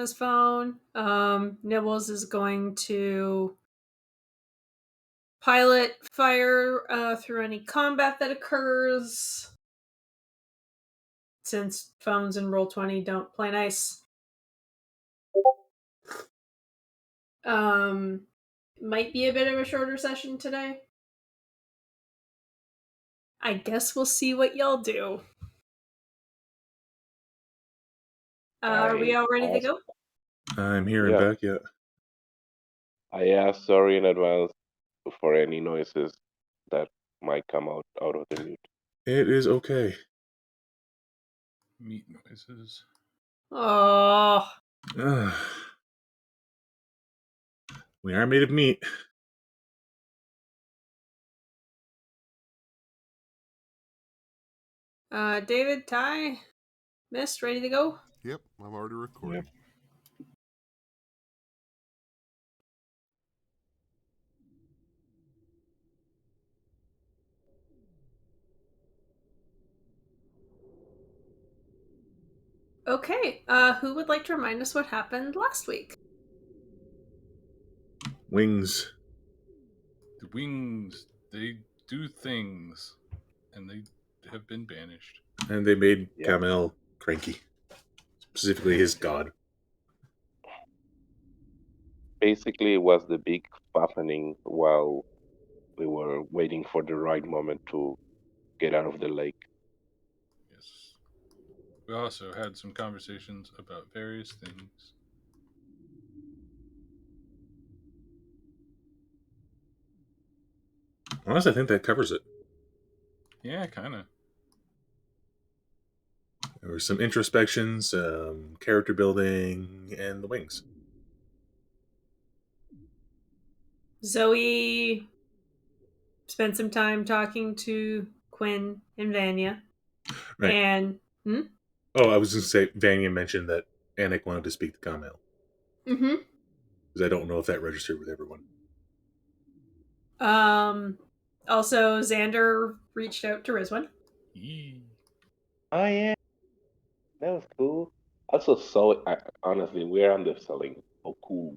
his phone. Nibbles is going to pilot fire through any combat that occurs, since phones in Roll20 don't play nice. Might be a bit of a shorter session today. I guess we'll see what y'all do. Are we all ready to go? I'm here and Yeah. back yet. I ask sorry in advance for any noises that might come out of the mute. It is okay. Meat noises. Oh, We are made of meat. David, Ty, Mist, ready to go? Yep, I'm already recording. Okay, who would like to remind us what happened last week? Wings. The wings, they do things, and they have been banished. And they made Yeah. Kamel cranky. Specifically his god. Basically, it was the big fafening while we were waiting for the right moment to get out of the lake. Yes. We also had some conversations about various things. Honestly, I think that covers it. Yeah, kind of. There was some introspection, some character building, and the wings. Zoe spent some time talking to Quinn and Vanya. Right. And Oh, I was going to say, Vanya mentioned that Anik wanted to speak to Kamel. Mm-hmm. Because I don't know if that registered with everyone. Also, Xander reached out to Rizwan. Yee. Oh yeah, that was cool. Also, so honestly, we're underselling how cool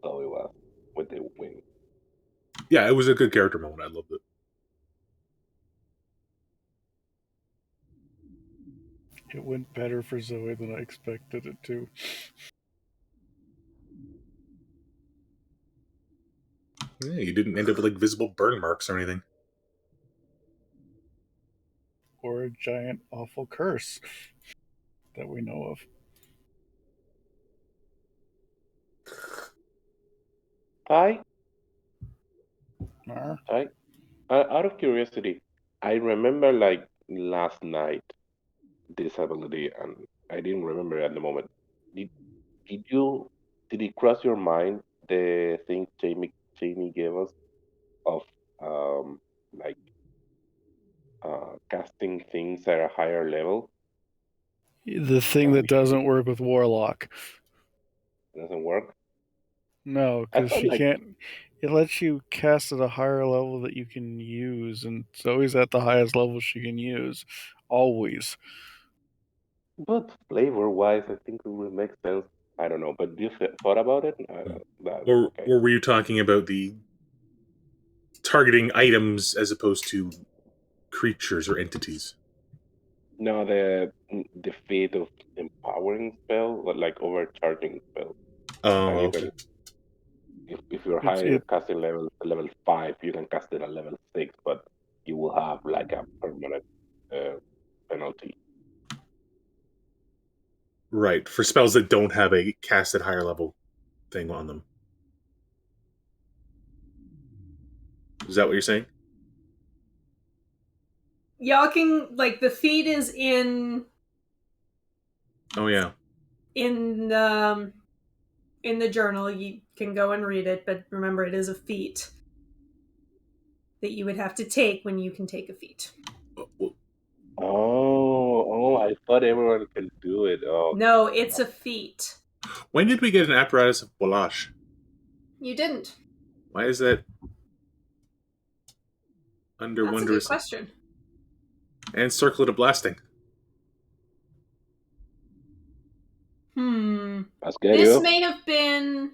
Zoe was with the wing. Yeah, it was a good character moment. I loved it. It went better for Zoe than I expected it to. Yeah, you didn't end up with like visible burn marks or anything. Or a giant awful curse that we know of. Ty, Mar? out of curiosity, I remember like last night this ability, and I didn't remember at the moment. Did did you did it cross your mind the thing Jamie gave us of um like casting things at a higher level? The thing that doesn't work with Warlock. Doesn't work. No, I because thought she like, can't. It lets you cast at a higher level that you can use, and Zoe's at the highest level she can use. Always. but flavor wise, I think it would make sense. I don't know, but you thought about it? I don't, that Or okay. were you talking about the targeting items as opposed to creatures or entities? No, the fate of empowering spell, like overcharging spell. Oh, And you okay. can, if you're It's higher it. casting level 5, you can cast it at level 6, but you will have like a permanent uh, penalty. Right, for spells that don't have a cast at higher level thing on them. Is that what you're saying? Y'all can, like, the feed is in Oh, yeah. in the journal. You can go and read it, but remember, it is a feat that you would have to take when you can take a feat. Oh, I thought everyone can do it. Oh, No, it's a feat. When did we get an apparatus of Walash? You didn't. Why is that under That's a good Wondrous question. and Circlet of Blasting? That's good, This you. may have been.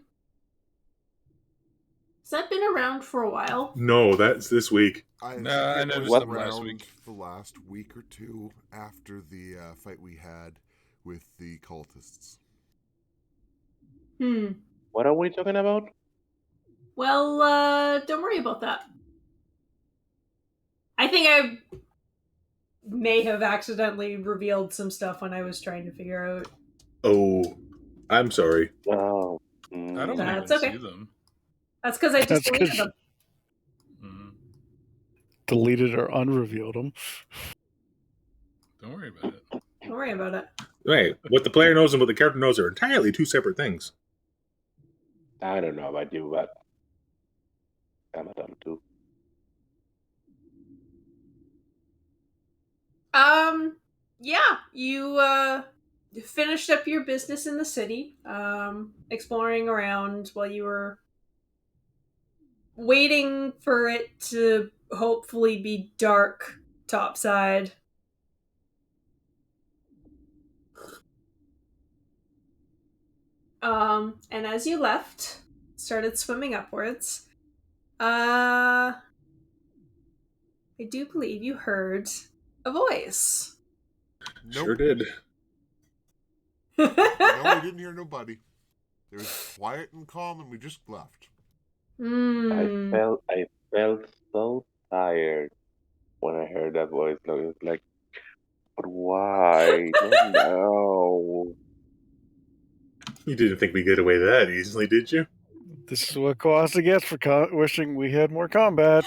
Has that been around for a while? No, that's this week. I Nah, think I it noticed was them last around week. the last week or two after the fight we had with the cultists. What are we talking about? Well, don't worry about that. I think I may have accidentally revealed some stuff when I was trying to figure out. Oh, I'm sorry. Oh. I don't That's even okay. see them. That's because I just That's deleted 'cause them. Mhm. Deleted or unrevealed them. Don't worry about it. Don't worry about it. Right. What the player knows and what the character knows are entirely two separate things. I don't know about you, but I'm a dumb too. Yeah, you finished up your business in the city, exploring around while you were waiting for it to hopefully be dark topside. And as you left, started swimming upwards. I do believe you heard a voice. Sure Nope. did. No, we didn't hear nobody. It was quiet and calm, and we just left. I felt so tired when I heard that voice. It was like, but why? Not now. You didn't think we'd get away that easily, did you? This is what Costa gets for wishing we had more combat.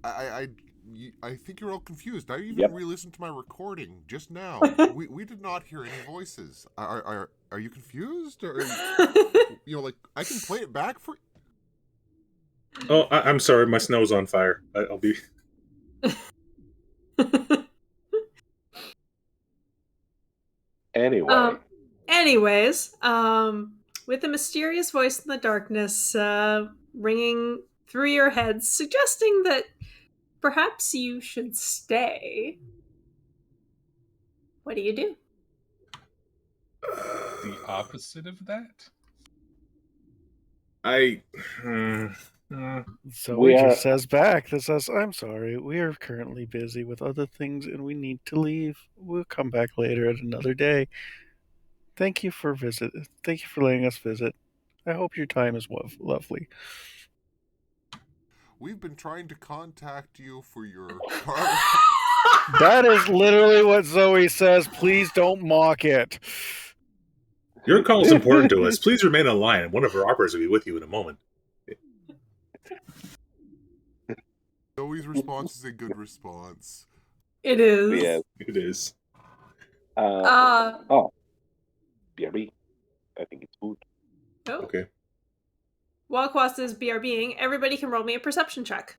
I think you're all confused. I even Yep. re-listened to my recording just now. we did not hear any voices. Are you confused? Or like I can play it back for. Oh, I'm sorry. My snow's on fire. I'll be. Anyway, Anyways, with a mysterious voice in the darkness ringing through your head, suggesting that perhaps you should stay. What do you do? The opposite of that? I. So We he are- just says back that says, I'm sorry, we are currently busy with other things and we need to leave. We'll come back later at another day. Thank you for letting us visit. I hope your time is lovely. We've been trying to contact you for your. That is literally what Zoe says. Please don't mock it. Your call is important to us. Please remain on line, and one of our operators will be with you in a moment. Zoe's response is a good response. It is. yes. It is. Oh, BRB. I think it's food. Oh. Okay. While Quast is BRBing, everybody can roll me a perception check.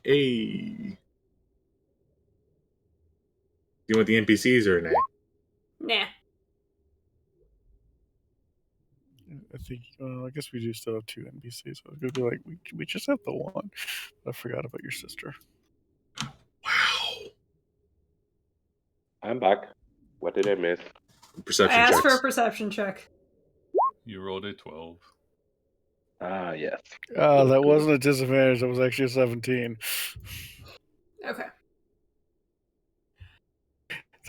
Hey. You want the NPCs or an A? Nah. I think, I guess we do still have two NPCs. I was going to be like, we just have the one. I forgot about your sister. Wow. I'm back. What did I miss? Perception I asked checks. for a perception check. You rolled a 12. Ah, yes. That Good. wasn't a disadvantage. That was actually a 17. Okay.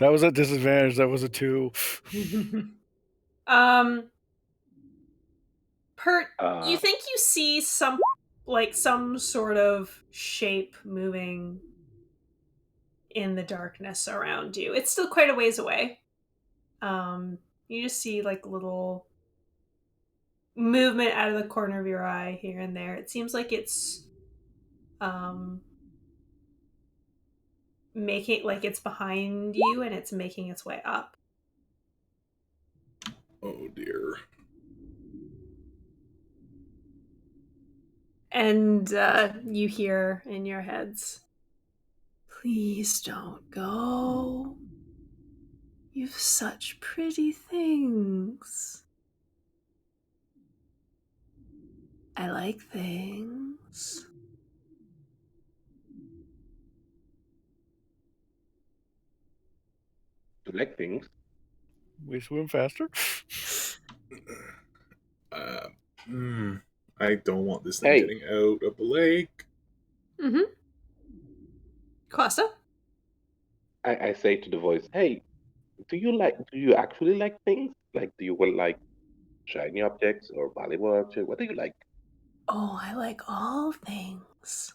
That was a disadvantage. That was a 2. Pert, you think you see some sort of shape moving in the darkness around you. It's still quite a ways away. You just see like little movement out of the corner of your eye here and there. It seems like it's making like it's behind you and it's making its way up. Oh dear. And you hear in your heads, please don't go. You've such pretty things. I like things. You like things? We swim faster? Uh, I don't want this thing Hey, getting out of the lake. Mm-hmm. Costa? I say to the voice, hey, do you actually like things? Like, do you want like shiny objects or valuable objects? What do you like? Oh, I like all things.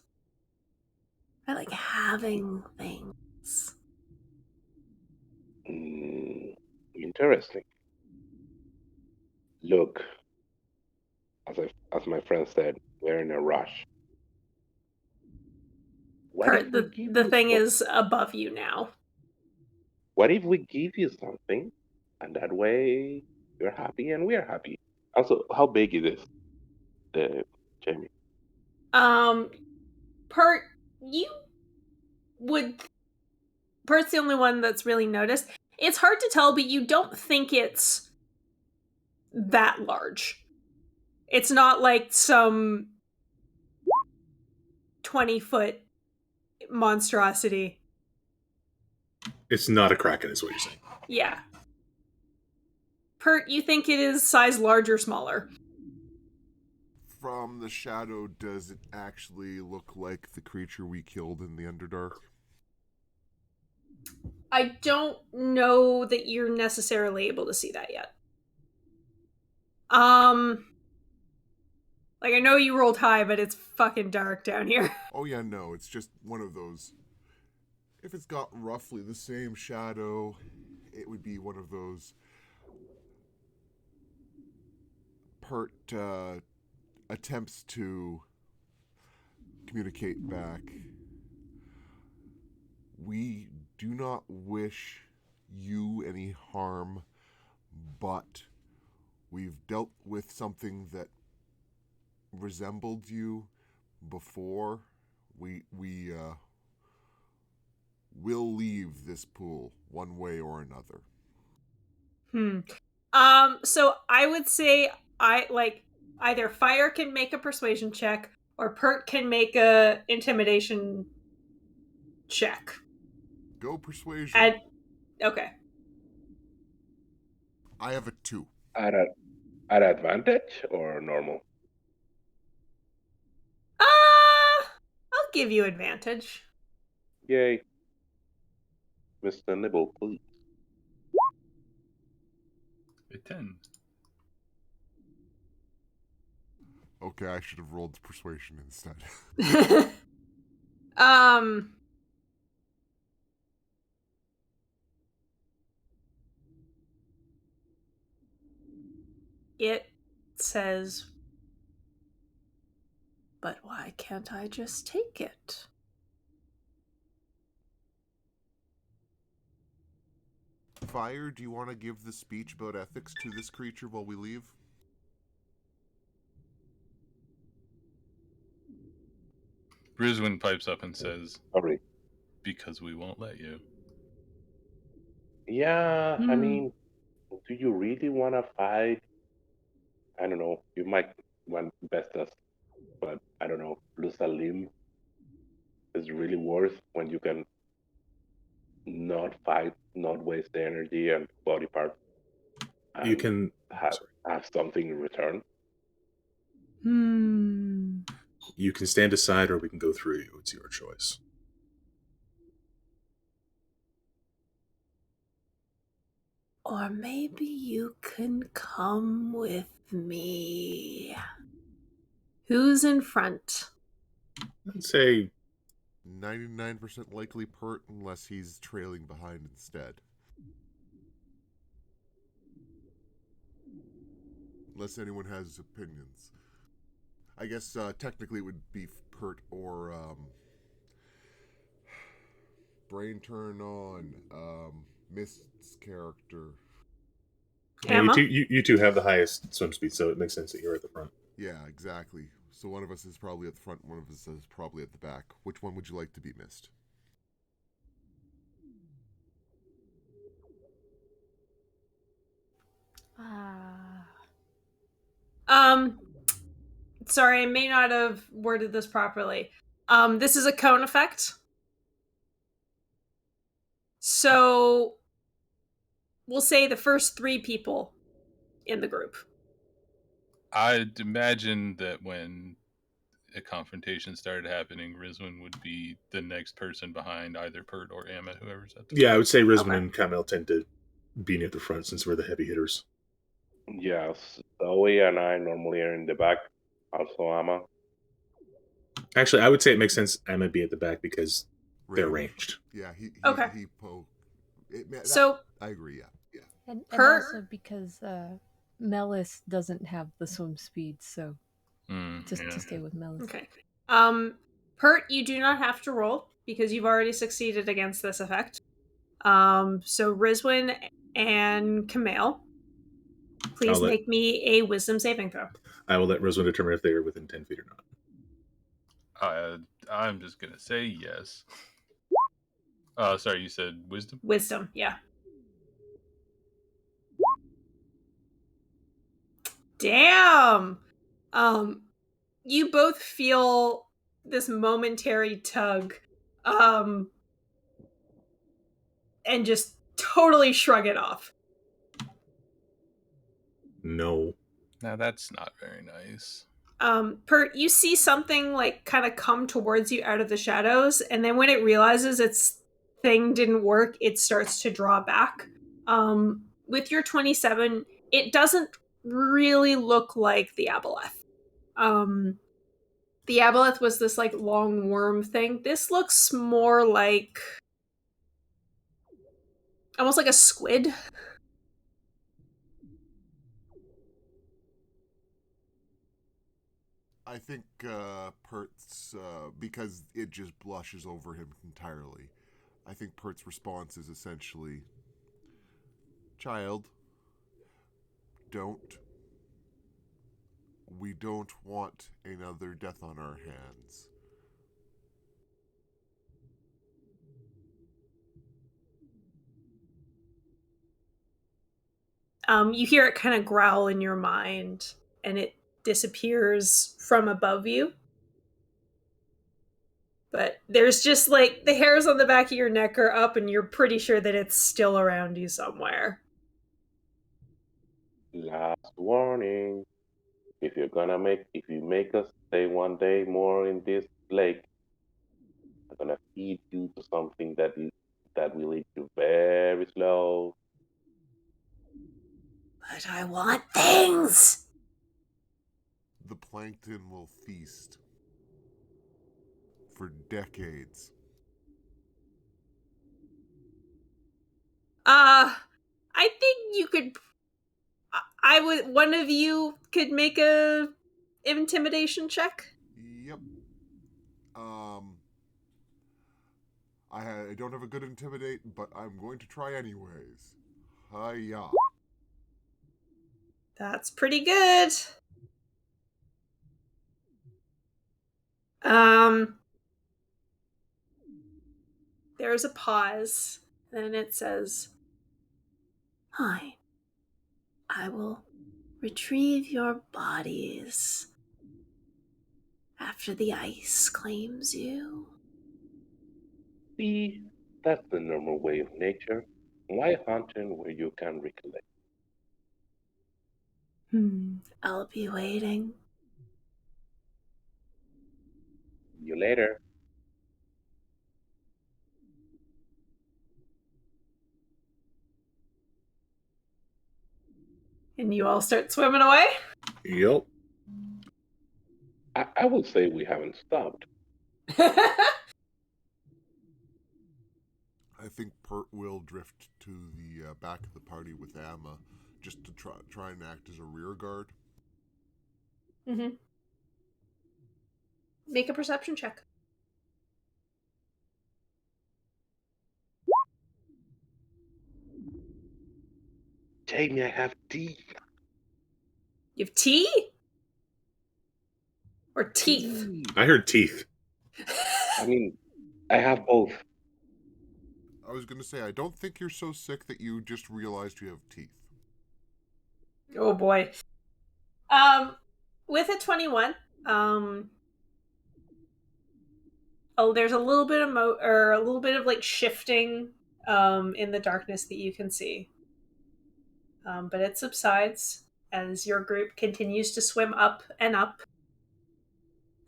I like having things. Mm, interesting. Look, as my friend said, we're in a rush. What if Part we give the you thing some, is above you now. what if we give you something, and that way you're happy and we're happy? Also, how big is this, the Jamie? Um, Part you would Pert's the only one that's really noticed. It's hard to tell, but you don't think it's that large. It's not like some 20-foot monstrosity. It's not a kraken, is what you're saying. Yeah. Pert, you think it is size large or smaller? From the shadow, does it actually look like the creature we killed in the Underdark? I don't know that you're necessarily able to see that yet. Like I know you rolled high, but it's fucking dark down here. Oh yeah, no, it's just one of those. If it's got roughly the same shadow, it would be one of those pert attempts to communicate back. We do not wish you any harm, but we've dealt with something that resembled you before. We will leave this pool one way or another. So I would say I like either Fire can make a persuasion check or Pert can make a intimidation check. Go persuasion. And okay. I have a 2. At a, at advantage or normal? I'll give you advantage. Yay. Mr. Nibble, please. A 10. Okay, I should have rolled persuasion instead. um it says, but why can't I just take it? Fire, do you want to give the speech about ethics to this creature while we leave? Briswin pipes up and says, Sorry. because we won't let you. Yeah, I mean, do you really want to fight? I don't know. You might want best us, but I don't know. Lose a limb is really worth when you can not fight, not waste the energy and body parts, You and can. have Sorry. have something in return. You can stand aside, or we can go through you. It's your choice. Or maybe you can come with me. Who's in front? I'd say 99% likely Pert unless he's trailing behind instead. Unless anyone has opinions. I guess technically it would be Pert or Brain Turn On, Mist's character. yeah, you Emma? two. You two have the highest swim speed, so it makes sense that you're at the front. Yeah, exactly. So one of us is probably at the front, one of us is probably at the back. Which one would you like to be Mist? Um, sorry, I may not have worded this properly. This is a cone effect. So we'll say the first 3 people in the group. I'd imagine that when a confrontation started happening, Rizwin would be the next person behind either Pert or Amma, whoever's at the Yeah, I would say Rizwan Okay. and Kamel tend to be near the front since we're the heavy hitters. Yes, Zoe and I normally are in the back. Also, Amma. Actually, I would say it makes sense Emma be at the back because they're Range. ranged. Yeah, Okay. he poked. So I agree. Yeah. And Pert- also because Melis doesn't have the swim speed, so just yeah. to stay with Melis. Okay. Pert, you do not have to roll because you've already succeeded against this effect. So Rizwin and Kamel, please I'll let- make me a wisdom saving throw. I will let Rizwan determine if they are within 10 feet or not. I'm just gonna say yes. Sorry, you said wisdom? Wisdom, yeah. Damn. You both feel this momentary tug, and just totally shrug it off. No. Now that's not very nice. Pert, you see something like kind of come towards you out of the shadows, and then when it realizes its thing didn't work, it starts to draw back. With your 27, it doesn't really look like the aboleth. The aboleth was this like long worm thing. This looks more like almost like a squid. I think Pert's, because it just blushes over him entirely, I think Pert's response is essentially, child, we don't want another death on our hands. You hear it kind of growl in your mind, and it disappears from above you. But there's just like the hairs on the back of your neck are up, and you're pretty sure that it's still around you somewhere. Last warning. If you make us stay one day more in this lake, I'm gonna feed you to something that will eat you very slow. But I want things! The plankton will feast for decades. I think you could. I would. One of you could make a intimidation check. Yep. I don't have a good intimidate, but I'm going to try anyways. Hiya. That's pretty good. There's a pause, and it says, "Hi, I will retrieve your bodies after the ice claims you." See, that's the normal way of nature. Why hunting where you can recollect? I'll be waiting. See you later. And you all start swimming away? Yep. I would say we haven't stopped. I think Pert will drift to the back of the party with Amma, just to try and act as a rear guard. Mm-hmm. Make a perception check. Jamie, I have teeth. You have tea? Or teeth? I heard teeth. I mean, I have both. I was going to say, I don't think you're so sick that you just realized you have teeth. Oh boy. With a 21, Um, oh, there's a little bit of or a little bit of like shifting in the darkness that you can see, but it subsides as your group continues to swim up and up.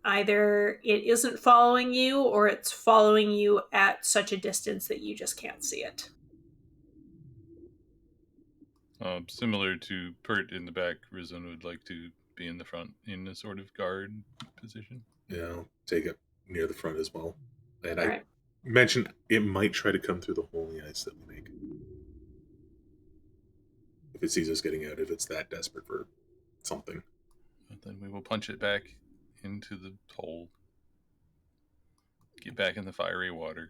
Either it isn't following you, or it's following you at such a distance that you just can't see it. Similar to Pert in the back, Rizwan would like to be in the front in a sort of guard position. Yeah, I'll take it near the front as well. And All I right. mentioned it might try to come through the hole in the ice that we make. If it sees us getting out, if it's that desperate for something. And then we will punch it back into the hole. Get back in the fiery water.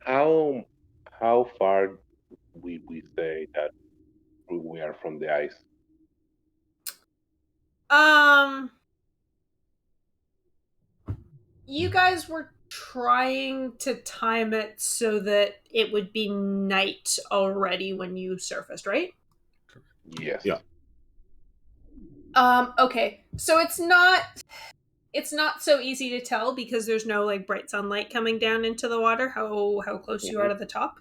How far we say that we are from the ice? You guys were trying to time it so that it would be night already when you surfaced, right? Yes. Yeah. Okay. So it's not so easy to tell because there's no like bright sunlight coming down into the water how close you are to the top.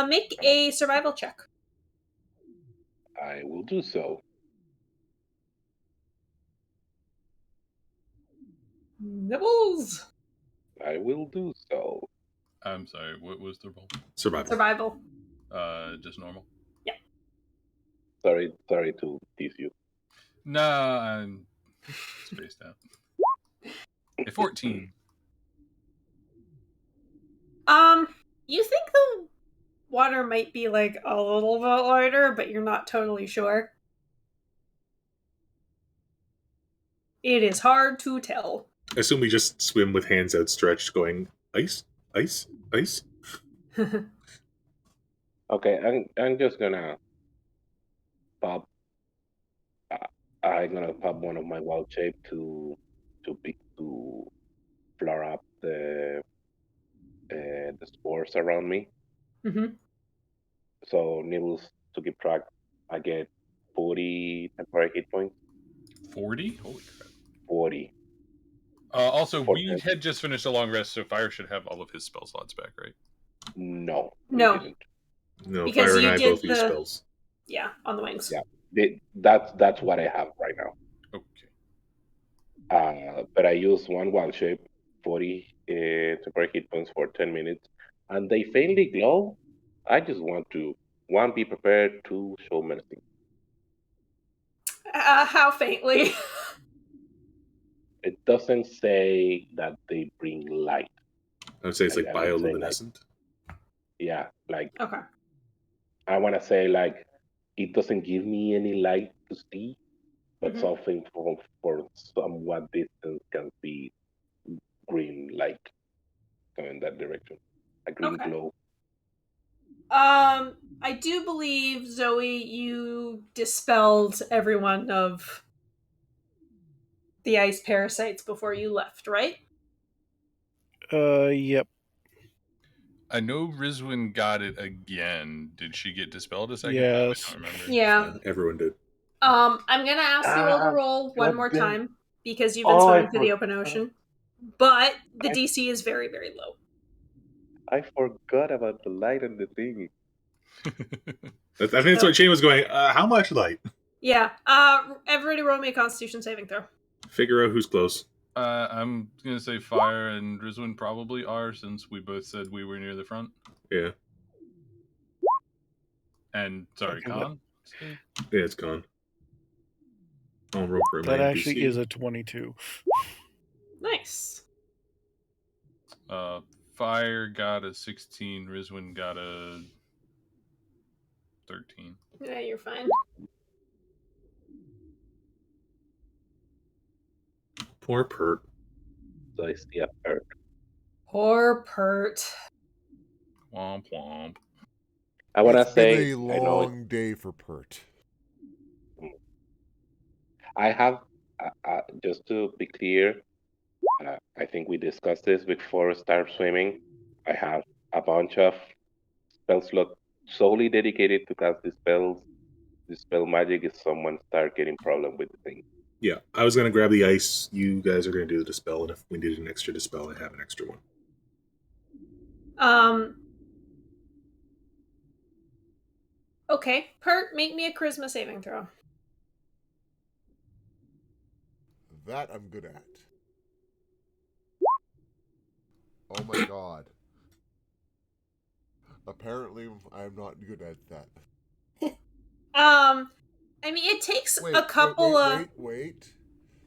Make a survival check. I will do so. Nibbles. I will do so. I'm sorry, what was the roll? Survival. Just normal? Sorry to tease you. No, I'm spaced out. A 14. You think the water might be like a little bit lighter, but you're not totally sure. It is hard to tell. I assume we just swim with hands outstretched, going ice, ice, ice. Okay, I'm just gonna pop. I'm gonna pop one of my wild shape to floor up the spores around me. Mm-hmm. So needless to keep track, I get 40 temporary hit points. 40? Holy crap. 40. Also, For we ten. had just finished a long rest, so Fire should have all of his spell slots back, right? No, we No. didn't. No, Because Fire and you I did both use spells. Yeah, on the wings. Yeah, that's what I have right now. Okay. But I use one wild shape, 40 temporary hit points for 10 minutes, and they faintly glow. I just want to, one, be prepared, two, show mercy. How faintly? It doesn't say that they bring light. I would say it's like I would say like, bioluminescent. yeah, like Okay. I want to say like it doesn't give me any light to see, but Mhm. something for somewhat distance can see green light going that direction, a green Okay. glow. I do believe, Zoe, you dispelled every one of the ice parasites before you left, right? Yep. I know Rizwan got it again. Did she get dispelled a second Yes. time? I don't remember. Yeah. Everyone did. I'm gonna ask you all to roll one God more damn. time because you've been swimming through the open ocean. But the DC is very, very low. I forgot about the light and the thing. I think that's what Shane was going. How much light? Yeah. Everybody roll me a Constitution saving throw. Figure out who's close. I'm gonna say Fire and Rizwan probably are, since we both said we were near the front. Yeah. And sorry, Okay, Khan. Yeah, it's gone. I'll roll for That my actually NPC. is a 22. Nice. Fire got a 16. Rizwan got a 13. Yeah, you're fine. Poor Pert. So I see a Pert. Poor Pert. Womp womp. I want to It's been say, a I know long day for Pert. I have, just to be clear, I think we discussed this before we start swimming. I have a bunch of spell slots solely dedicated to cast these spells. dispel magic if someone start getting problem with the thing. Yeah, I was gonna grab the ice. You guys are gonna do the dispel, and if we needed an extra dispel, I have an extra one. Okay, Pert, make me a charisma saving throw. That I'm good at. Oh my god. Apparently, I'm not good at that. I mean, it takes a couple of. Wait.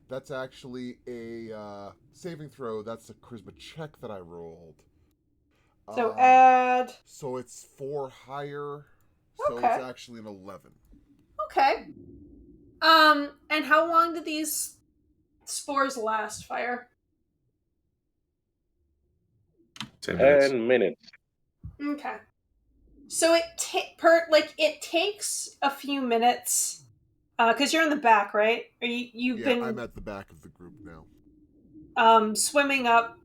That's actually a saving throw. That's a charisma check that I rolled. So add. So it's 4 higher. So Okay. it's actually an 11. Okay. And how long do these spores last, Fire? 10 minutes. 10 minutes. Okay. So it takes a few minutes, because you're in the back, right? Or you've been I'm at the back of the group now. swimming up.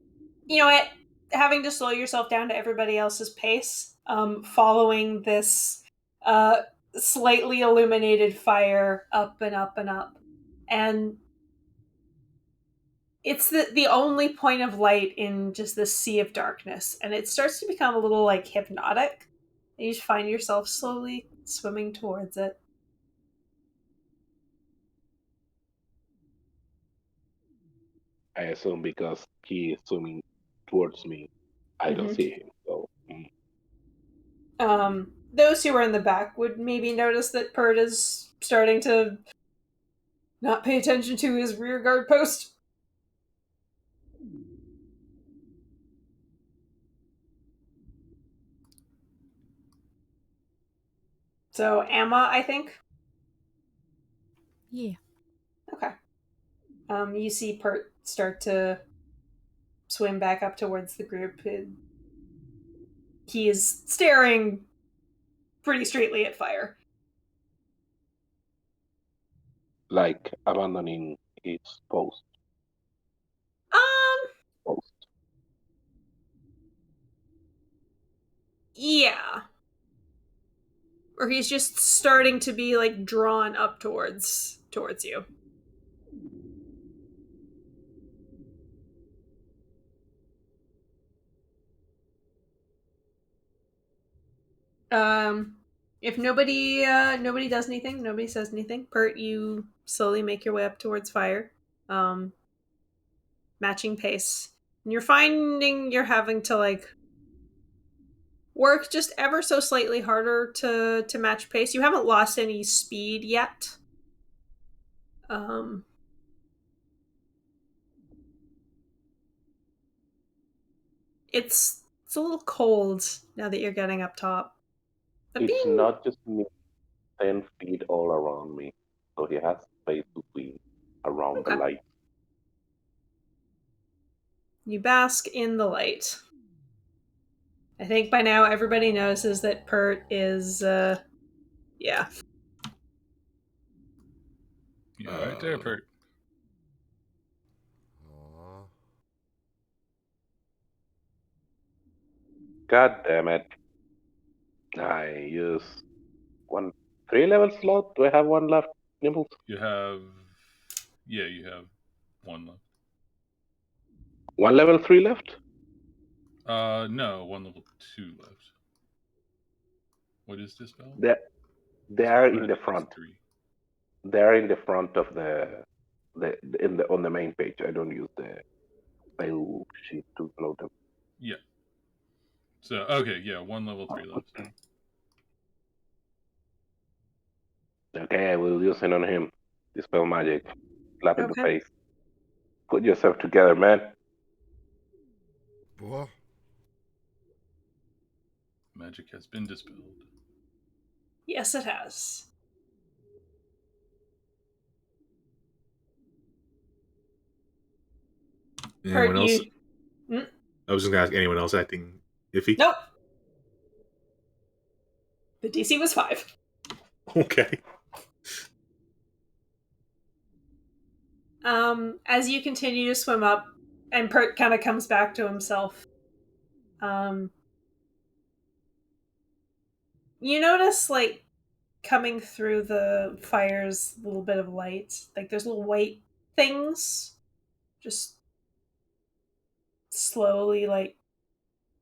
You know what? Having to slow yourself down to everybody else's pace, following this slightly illuminated fire up and up and up, and it's the only point of light in just this sea of darkness, and it starts to become a little like hypnotic. And you just find yourself slowly swimming towards it. I assume because he is swimming towards me, I don't see him. So Those who are in the back would maybe notice that Pert is starting to not pay attention to his rear guard post. So Amma, I think. Yeah. Okay. You see Pert start to swim back up towards the group. He is staring pretty straightly at Fire. like abandoning his post. Um, Post. yeah. Or he's just starting to be like drawn up towards you. If nobody does anything, nobody says anything, Pert, you slowly make your way up towards Fire. Matching pace. And you're finding you're having to like work just ever so slightly harder to match pace. You haven't lost any speed yet. It's a little cold now that you're getting up top. But It's being not just me, 10 feet all around me. So he has space to be around the okay. light. You bask in the light. I think by now everybody notices that Pert is yeah. Yeah, right there, Pert. Aw. God damn it. I use 3 levels slot. Do I have one left? Nibbles? You have one left. 1 level 3 left? No, one level 2 left. What is this spell? They are in Pert the has front. 3. They are in the front of on the main page. I don't use the spell sheet to load them. Yeah. So okay, yeah, one level 3 left. Okay, I will use it on him. Dispel magic. Slap in the Okay. face. Put yourself together, man. Buh. Magic has been dispelled. Yes, it has. Anyone else? Hmm? I was just gonna ask anyone else acting iffy. Nope. The DC was 5. Okay. As you continue to swim up, and Pert kind of comes back to himself. You notice like coming through the fire's little bit of light. Like there's little white things just slowly like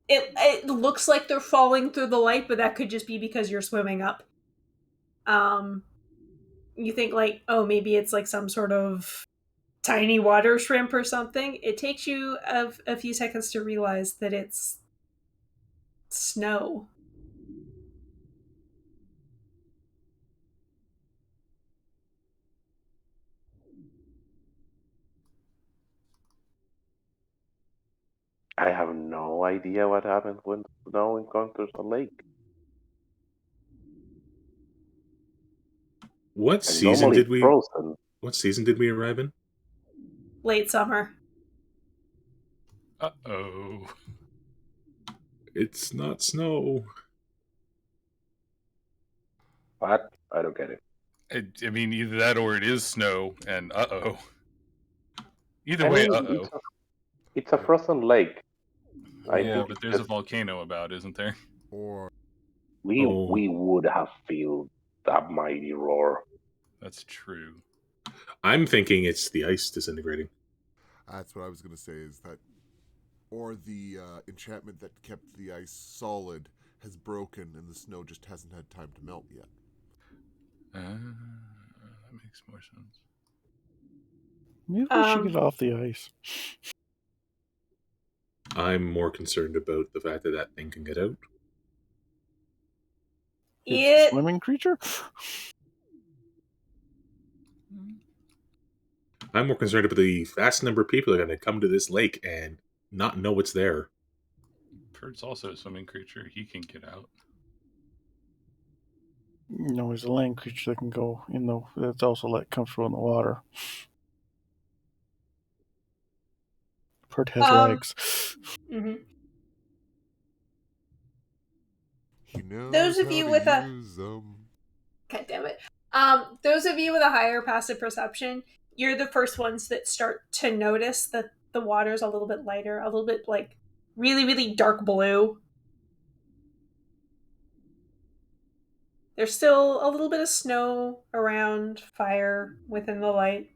it looks like they're falling through the light, but that could just be because you're swimming up. You think like, oh, maybe it's like some sort of tiny water shrimp or something. It takes you a few seconds to realize that it's snow. I have no idea what happens when snow encounters a lake. What And season normally did it's we? frozen. What season did we arrive in? Late summer. Uh-oh. It's not snow. What? I don't get it. I mean, either that or it is snow, and uh-oh. Either I way, mean, uh-oh. it's a frozen lake. I Yeah, think but it's there's a just volcano about, isn't there? Or we Oh. we would have felt that mighty roar. That's true. I'm thinking it's the ice disintegrating. that's what I was going to say is that, or the enchantment that kept the ice solid has broken and the snow just hasn't had time to melt yet. That makes more sense. Maybe we should get off the ice. I'm more concerned about the fact that that thing can get out. It's a swimming creature? I'm more concerned about the vast number of people that are going to come to this lake and not know it's there. Kurt's also a swimming creature. He can get out. No, he's a land creature that can go in the. That's also like comfortable in the water. Pert has legs. Mm-hmm. He knows Those of how you to with use them. God damn it. Those of you with a higher passive perception, you're the first ones that start to notice that the water's a little bit lighter, a little bit like really, really dark blue. There's still a little bit of snow around, fire within the light.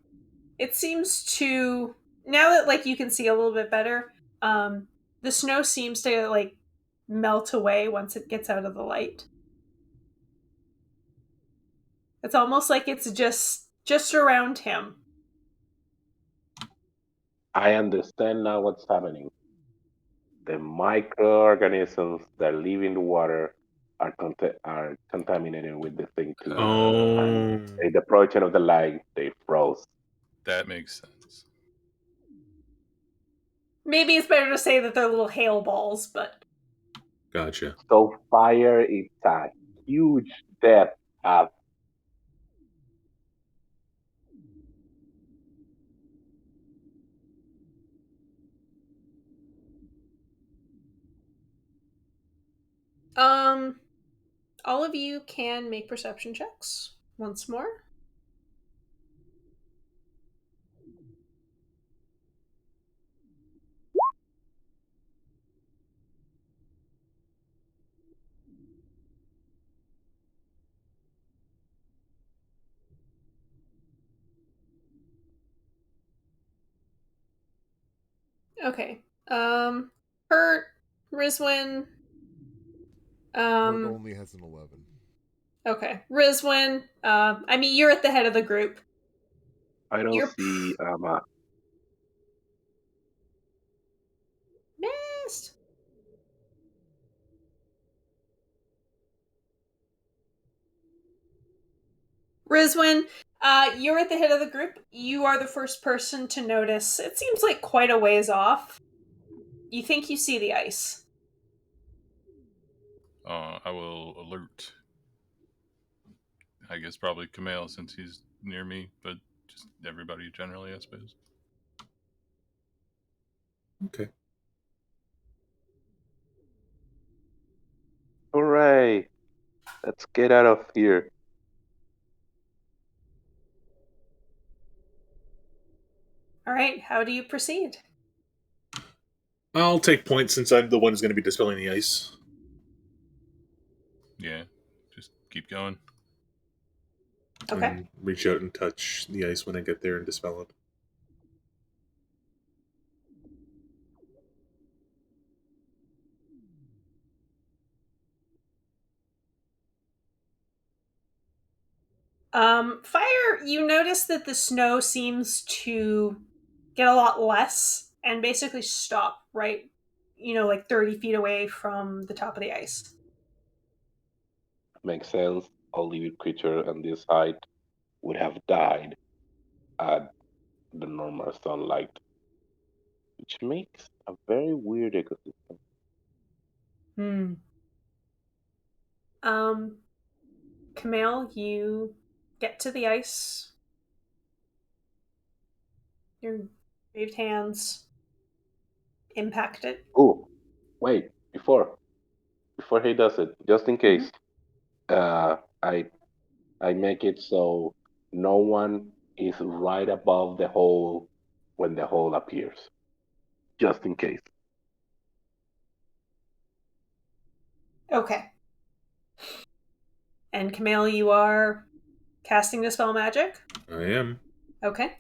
It seems to, now that like you can see a little bit better, the snow seems to like melt away once it gets out of the light. It's almost like it's just around him. I understand now what's happening. The microorganisms that live in the water are contaminated with the thing too. Oh. In the projection of the light, they froze. That makes sense. Maybe it's better to say that they're little hail balls, but Gotcha. So fire is a huge death of all of you can make perception checks once more. Okay. Hurt, Rizwin. Bert only has an 11. Okay. Rizwin, I mean, you're at the head of the group. I don't You're see missed. Rizwin, you're at the head of the group. You are the first person to notice. It seems like quite a ways off. You think you see the ice. I will alert. I guess probably Kumail since he's near me, but just everybody generally, I suppose. Okay. hooray. Let's get out of here. All right, how do you proceed? I'll take points since I'm the one who's going to be dispelling the ice. Yeah, just keep going. Okay. And reach out and touch the ice when I get there and dispel it. Fire, you notice that the snow seems to get a lot less and basically stop right, like 30 feet away from the top of the ice. Makes sense. A living creature on this height would have died at the normal sunlight, which makes a very weird ecosystem. Hmm. Um, Camille, you get to the ice. Your waved hands impact it. Oh, wait, before he does it, just in Mhm. case, uh, I I make it so no one is right above the hole when the hole appears, just in case. Okay. And Camille, you are casting the spell magic. I am. Okay.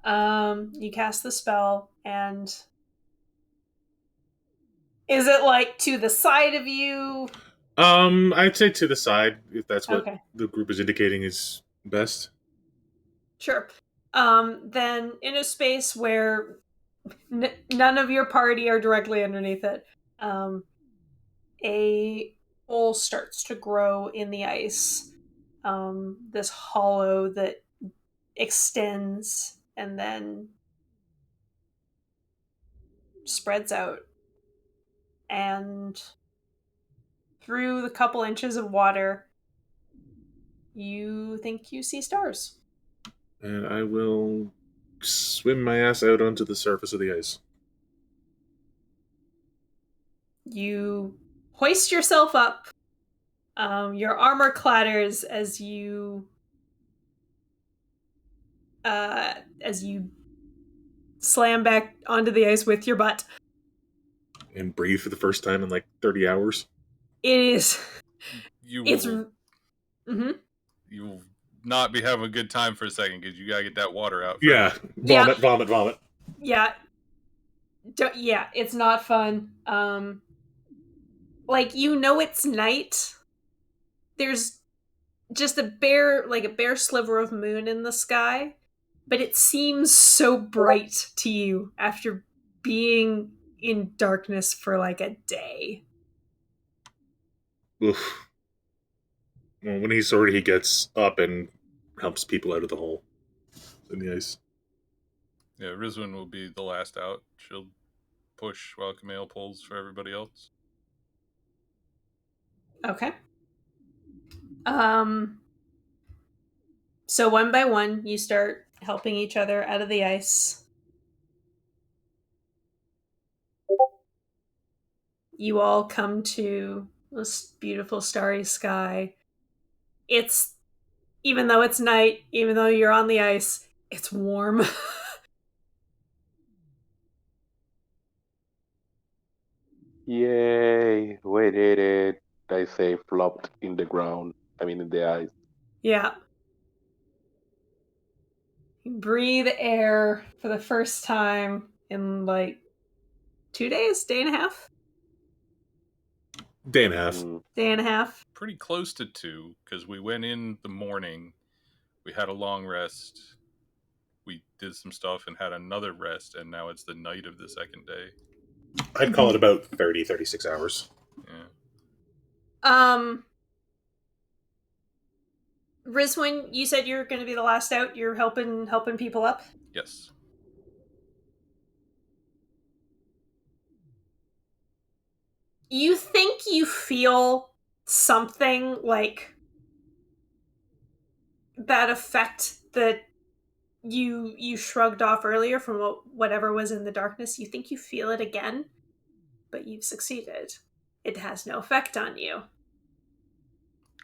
You cast the spell, and is it like to the side of you? I'd say to the side if that's what Okay, the group is indicating is best. sure. Then in a space where none of your party are directly underneath it, um, a hole starts to grow in the ice. This hollow that extends and then spreads out, and through the couple inches of water, you think you see stars. And I will swim my ass out onto the surface of the ice. You hoist yourself up. Your armor clatters as you slam back onto the ice with your butt. And breathe for the first time in like 30 hours. It is. You It's. will Mm-hmm. you will not be having a good time for a second because you gotta get that water out. First. Yeah. Yeah. Vomit. Yeah. Yeah. It's not fun. Like it's night. There's just a bare sliver of moon in the sky, but it seems so bright to you after being in darkness for like a day. Oof. Well, when he gets up and helps people out of the hole in the ice. Yeah, Rizwin will be the last out. She'll push while Camille pulls for everybody else. Okay. So one by one, you start helping each other out of the ice. You all come to this beautiful starry sky. It's, even though it's night, even though you're on the ice, it's warm. Yay! We did it. I say flopped in the ground. I mean in the ice. Yeah. You breathe air for the first time in like 2 days, day and a half, Day and a half. Mm. day and a half. Pretty close to 2 because we went in the morning, we had a long rest, we did some stuff and had another rest, and now it's the night of the second day. I'd call it about 30, 36 hours. Yeah. Rizwin, you said you're going to be the last out. You're helping people up. Yes. You think you feel something like that effect that you shrugged off earlier from whatever was in the darkness. You think you feel it again, but you've succeeded. It has no effect on you.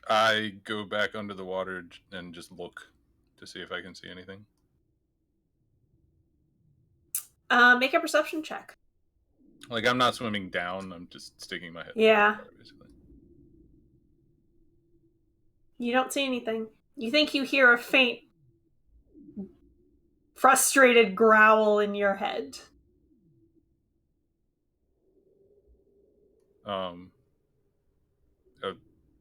I go back under the water and just look to see if I can see anything. Make a perception check. Like, I'm not swimming down, I'm just sticking my head Yeah. under the water, basically. You don't see anything. You think you hear a faint, frustrated growl in your head.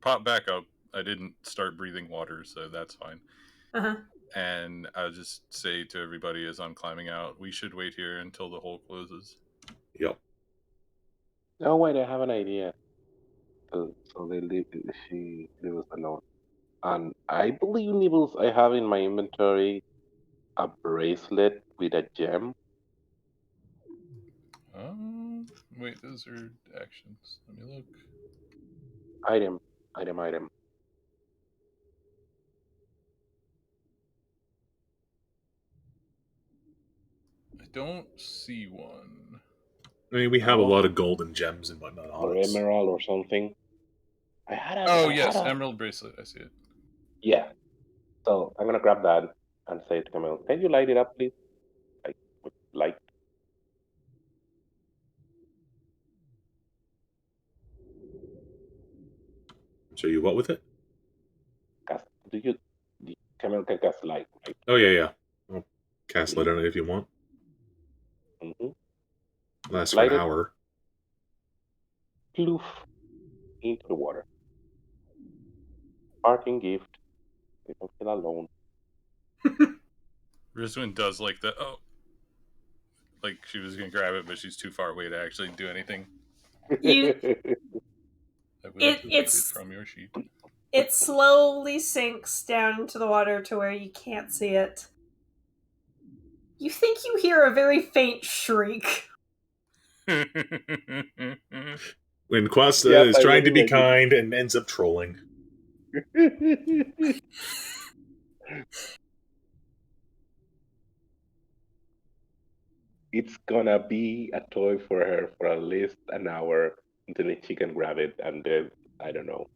Pop back up. I didn't start breathing water, so that's fine. Uh-huh. And I'll just say to everybody as I'm climbing out, we should wait here until the hole closes. Yep. Oh wait, I have an idea. So she leaves us alone. And I believe, Nibbles, I have in my inventory a bracelet with a gem. Wait, those are actions. Let me look. Item, item. I don't see one. I mean, we have a No? lot of gold and gems and whatnot Or on us. emerald or something. I had Oh, I had yes, a emerald bracelet. I see it. yeah. So I'm gonna grab that and say to Camille, "Can you light it up, please? Like with light." So you what with it? Cast, Camille can cast light, right? Oh yeah. I'll cast light Please. on it if you want. Mm-hmm. Lasts for an Light it, hour. ploof, into the water. Parting gift. You don't feel alone. Rizwin does like the like she was gonna grab it, but she's too far away to actually do anything. You I will delete it it's from your sheet. it slowly sinks down into the water to where you can't see it. You think you hear a very faint shriek. When Quasta Yes, is I trying to be recognize kind and ends up trolling. it. It's gonna be a toy for her for at least an hour until she can grab it, and then I don't know.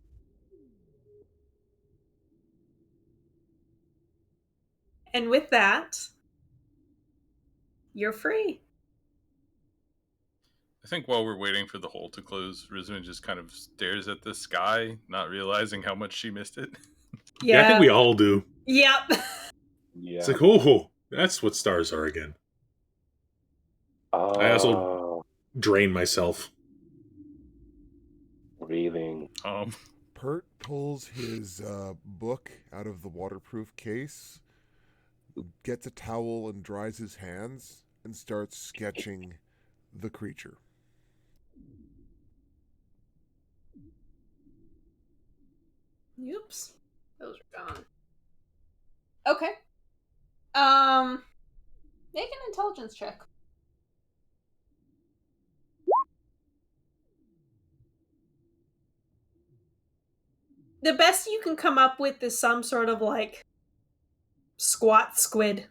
And with that, you're free. I think while we're waiting for the hole to close, Rizwin just kind of stares at the sky, not realizing how much she missed it. Yeah, I think we all do. Yep. It's Yeah. like, oh, that's what stars are again. I also Oh, drain myself. breathing. Pert pulls his book out of the waterproof case, gets a towel and dries his hands, and starts sketching the creature. Oops. Those are gone. Okay. Make an intelligence check. The best you can come up with is some sort of like squat squid.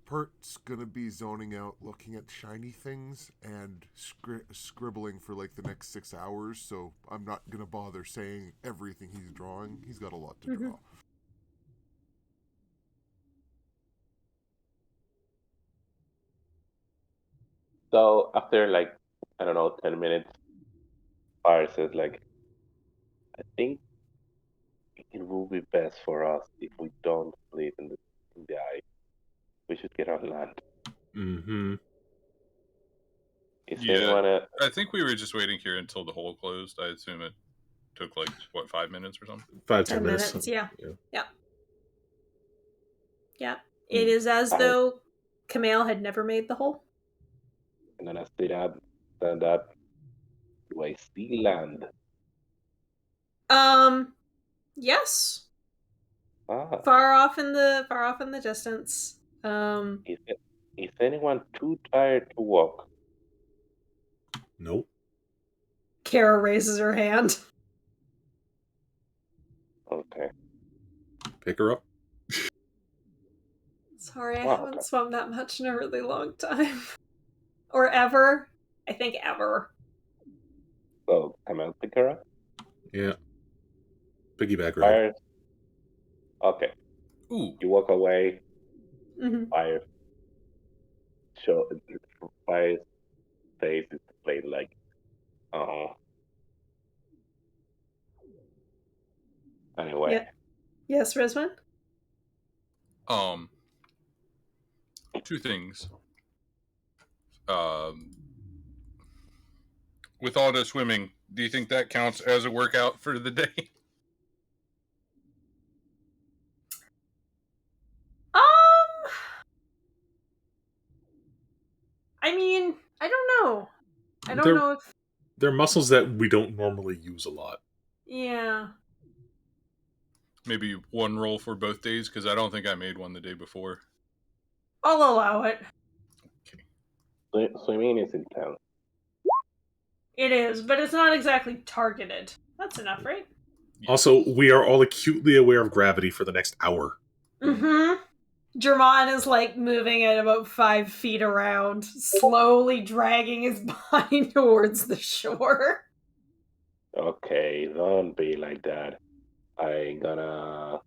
Pert's gonna be zoning out, looking at shiny things and scribbling for like the next 6 hours. So I'm not gonna bother saying everything he's drawing. He's got a lot to draw. So after like I don't know 10 minutes, Fire says like, I think it will be best for us if we don't sleep in the eye. We should get on land. Mm-hmm. Is Yeah, anyone? I think we were just waiting here until the hole closed. I assume it took like, what, 5 minutes or something? 5-10 minutes. 10 minutes, yeah. Yeah. Yeah. It is as though Camille had never made the hole. And then I stand up. Do I see land? Yes. Ah, Far off in the distance. is anyone too tired to walk? Nope. Kara raises her hand. Okay. Pick her up. Sorry, I Wow, haven't okay. swum that much in a really long time. Or ever. I think ever. So come out, pick her up. Yeah. Piggyback ride. Fire. Okay. Ooh. You walk away. Mm-hmm. Fire's face is plain like Oh. Anyway. Yep. Yes, Resman? Um, two things. With all the swimming, do you think that counts as a workout for the day? I mean, I don't know. I don't They're know if. they're muscles that we don't normally use a lot. Yeah. Maybe one roll for both days, because I don't think I made one the day before. I'll allow it. Swimming is intense. It is, but it's not exactly targeted. That's enough, right? Yeah. Also, we are all acutely aware of gravity for the next hour. Mm-hmm. Germán is like moving at about 5 feet around, slowly dragging his body towards the shore. Okay, don't be like that. I gonna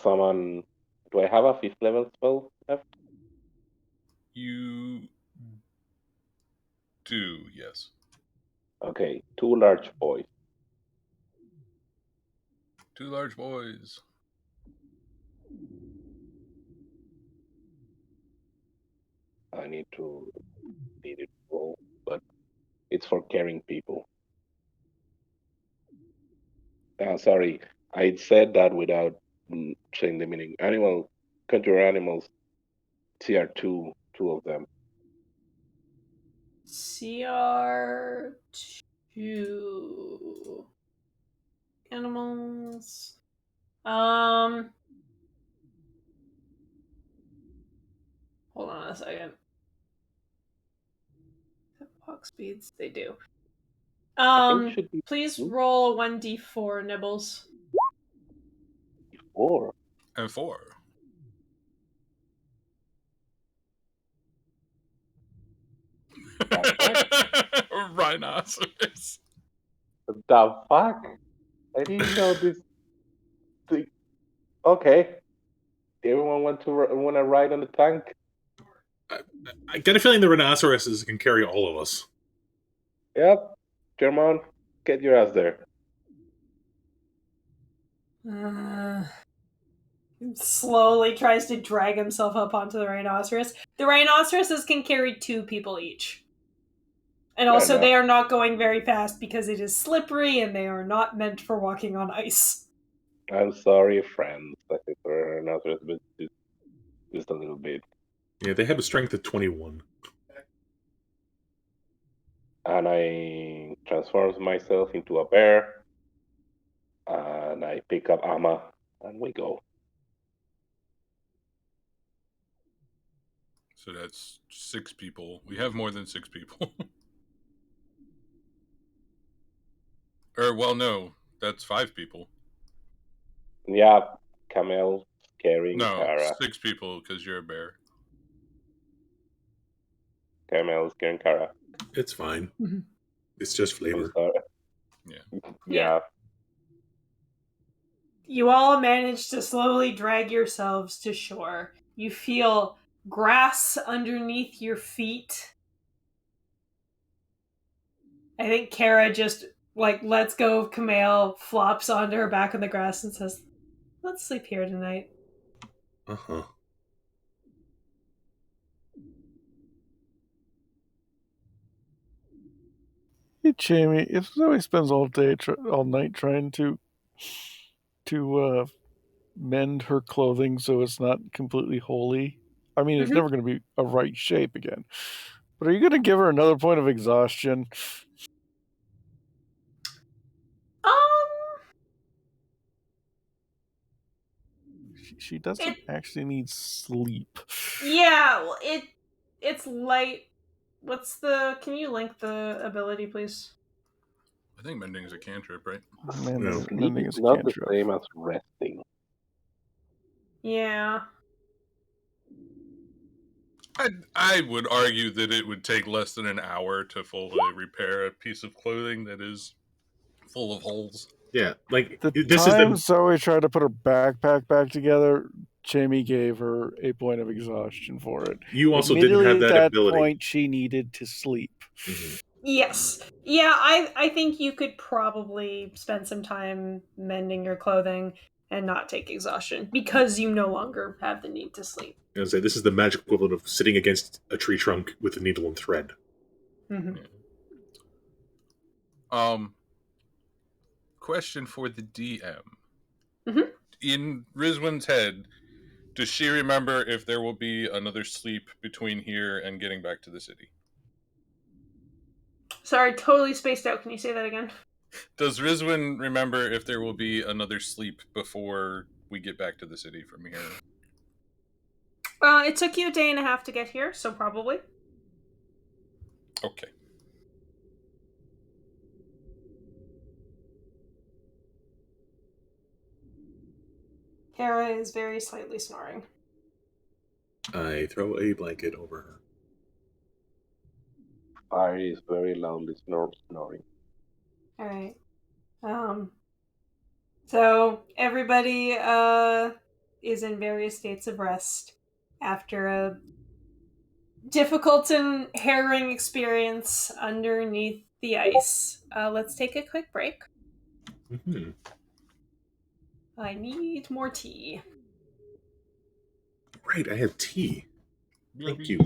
summon. Do I have a 5th level spell left? You do, yes. Okay, 2 large boys. Two large boys. I need it roll, but it's for carrying people. Sorry, I said that without saying the meaning. Conjure animals, CR2, two of them. CR2 animals. Hold on a second. Walk speeds, they do. I think it should be Please roll a 1d4, Nibbles. 4. And 4. Rhinoceros. The fuck? I didn't know this. Okay. Everyone want to ride on the tank? I get a feeling the rhinoceroses can carry all of us. Yep. German, get your ass there. Slowly tries to drag himself up onto the rhinoceros. The rhinoceroses can carry 2 people each. And also, they are not going very fast because it is slippery and they are not meant for walking on ice. I'm sorry, friends. I think the rhinoceros just a little bit. Yeah, they have a strength of 21. And I transform myself into a bear. And I pick up Amma, and we go. So that's 6 people. We have more than 6 people. Or, well, no, that's 5 people. Yeah, Camel carrying No, Kara. 6 people because you're a bear. Camel's carrying Kara. It's fine. Mm-hmm. It's just flavor. Yeah. You all manage to slowly drag yourselves to shore. You feel grass underneath your feet. I think Kara just lets go of Kamale, flops onto her back on the grass, and says, "Let's sleep here tonight." Uh-huh. Hey, Jamie, if Zoe spends all night trying to mend her clothing so it's not completely holy, I mean, it's never going to be a right shape again. But are you going to give her another point of exhaustion? She doesn't actually need sleep. Yeah, well, it's light. Can you link the ability, please? I think mending is a cantrip, right? Sleep is not the same as resting. Yeah. I would argue that it would take less than an hour to fully repair a piece of clothing that is full of holes. Yeah, like this time Zoe tried to put her backpack back together, Jamie gave her a point of exhaustion for it. You also didn't have that at that ability. point, she needed to sleep. Mm-hmm. Yes. Yeah, I think you could probably spend some time mending your clothing and not take exhaustion because you no longer have the need to sleep. I say this is the magic equivalent of sitting against a tree trunk with a needle and thread. Mm-hmm. Question for the DM. Mhm. In Rizwin's head, does she remember if there will be another sleep between here and getting back to the city? Sorry, totally spaced out. Can you say that again? Does Rizwin remember if there will be another sleep before we get back to the city from here? It took you a day and a half to get here, so probably. Okay. Hera is very slightly snoring. I throw a blanket over her. Fire is very loudly snoring. All right. So everybody is in various states of rest after a difficult and harrowing experience underneath the ice. Let's take a quick break. Mm-hmm. I need more tea. Right, I have tea. Thank you.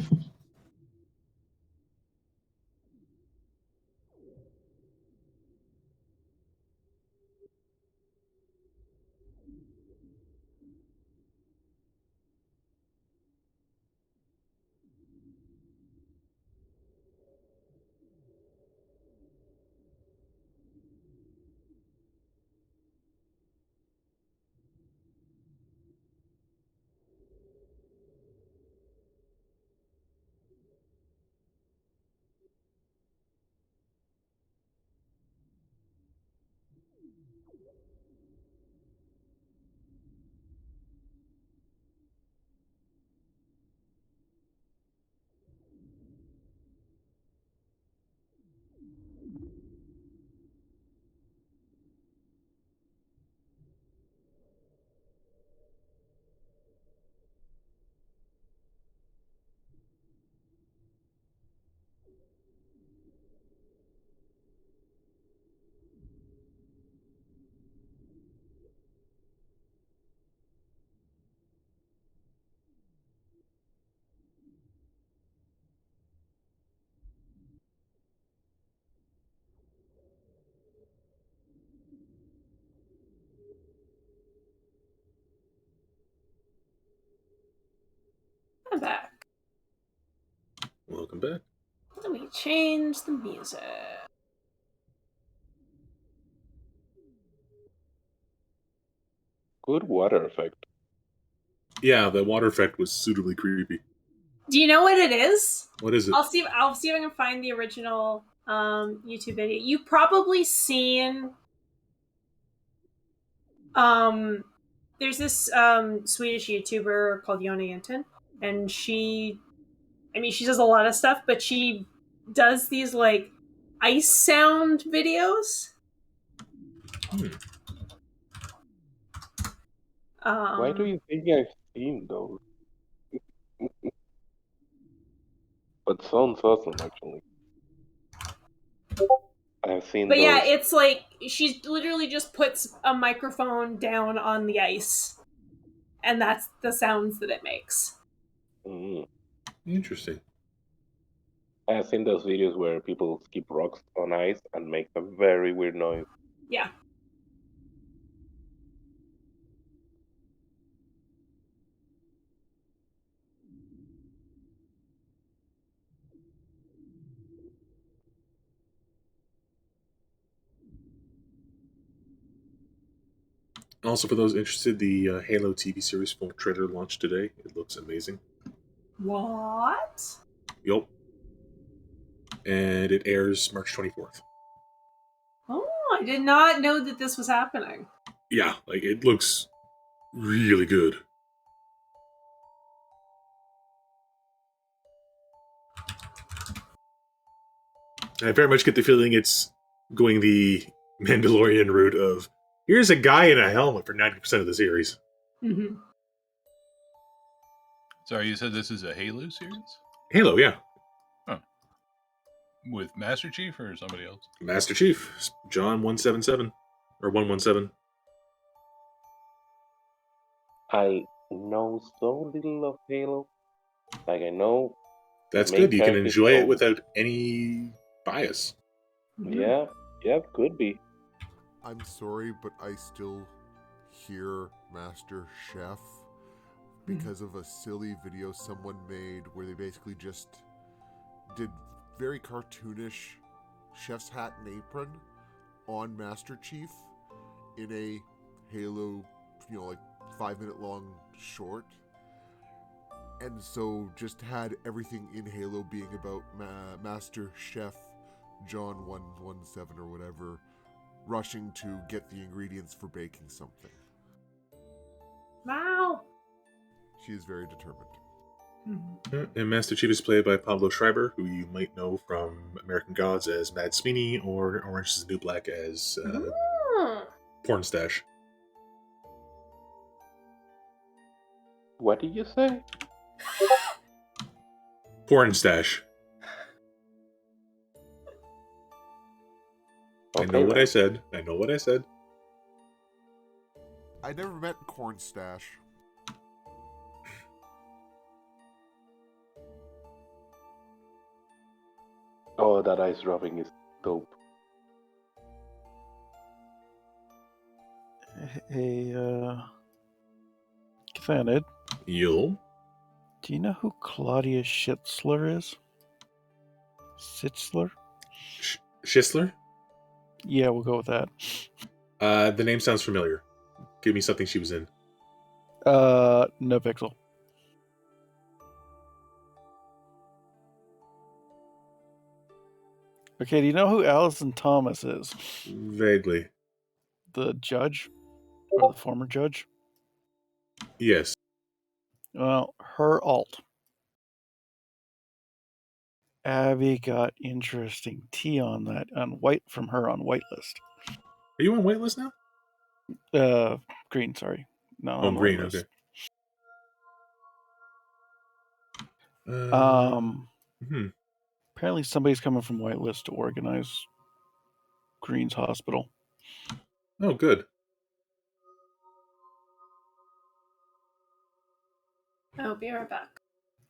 I'm back. Welcome back. Let me change the music. Good water effect. Yeah, the water effect was suitably creepy. Do you know what it is? What is it? I'll see if I can find the original YouTube video. You've probably seen there's this Swedish YouTuber called Yona Yenten, and she does a lot of stuff, but she does these like ice sound videos. Why do you think I've seen those? But sounds awesome, actually. I've seen But yeah, those. it's like she literally just puts a microphone down on the ice, and that's the sounds that it makes. Mm. Interesting. I've seen those videos where people skip rocks on ice and make a very weird noise. Yeah. Also, for those interested, the Halo TV series full trailer launched today. It looks amazing. What? Yup. And it airs March 24th. Oh, I did not know that this was happening. Yeah, like it looks really good. I very much get the feeling it's going the Mandalorian route of here's a guy in a helmet for 90% of the series. Mm-hmm. Sorry, you said this is a Halo series? Halo, yeah. With Master Chief or somebody else? Master Chief, John 177 or 117. I know so little of Halo. Like I know That's main good. You can characters enjoy it so without any bias. yeah, could be. I'm sorry, but I still hear Master Chef because of a silly video someone made where they basically just did very cartoonish chef's hat and apron on Master Chief in a Halo, like 5-minute long short. And so just had everything in Halo being about Master Chef John 117 or whatever rushing to get the ingredients for baking something. Wow. She is very determined. And Master Chief is played by Pablo Schreiber, who you might know from American Gods as Mad Sweeney or Orange is the New Black as Porn Stash. What did you say? Porn Stash. I know what I said. I know what I said. I never met Corn Stash. Oh, that ice rubbing is dope. Hey, Kathanid, Yo. do you know who Claudia Schitzler is? Sitzler? Schisler? Yeah, we'll go with that. The name sounds familiar. Give me something she was in. No pixel. Okay, do you know who Allison Thomas is? Vaguely. The judge? Or the former judge? Yes. Well, her alt. Abby got interesting tea on that from her on whitelist. Are you on whitelist now? Green, sorry. Not Oh, on green, whitelist. Okay. Apparently somebody's coming from whitelist to organize Green's hospital. Oh, good. I'll be right back.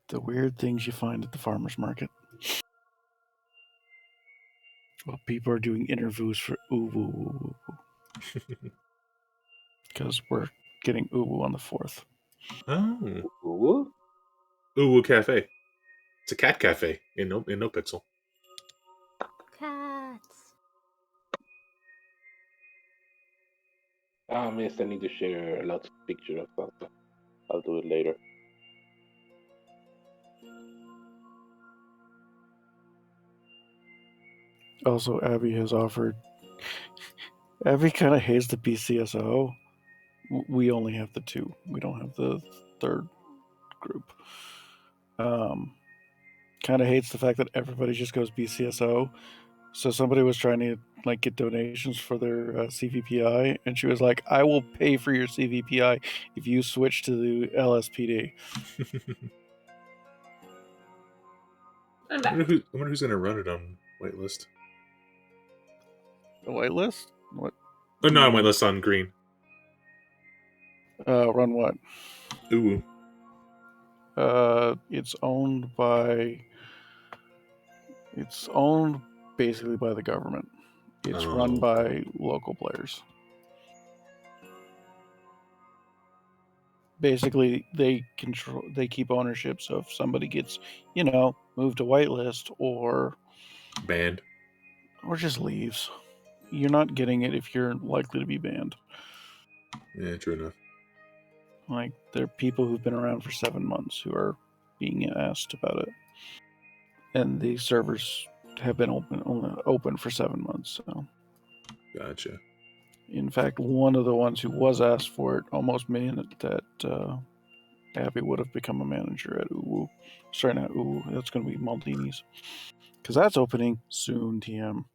The weird things you find at the farmer's market. Well, people are doing interviews for Uwu. Because we're getting Uwu on the 4th. Oh. Ooh. Uwu Cafe. It's a cat cafe in no pixel. Cats. Ah, miss, I need to share lots of pictures of something. I'll do it later. Also, Abby has offered. Abby kind of hates the BCSO. We only have the 2. We don't have the 3rd group. Kind of hates the fact that everybody just goes BCSO. So somebody was trying to get donations for their CVPI, and she was like, "I will pay for your CVPI if you switch to the LSPD." I'm I back. wonder who's going to run it on whitelist. The whitelist? What? Oh, not on whitelist, on green. Run what? Uwu. It's owned basically by the government. It's run by local players. Basically, they keep ownership. So if somebody gets, moved to whitelist or banned or just leaves, you're not getting it if you're likely to be banned. Yeah, true enough. Like, there are people who've been around for 7 months who are being asked about it, and the servers have been open for 7 months. So, gotcha. In fact, one of the ones who was asked for it almost made it that Abby would have become a manager at Uwu. Sorry, not Uwu. That's going to be Maldini's, because that's opening soon. TM.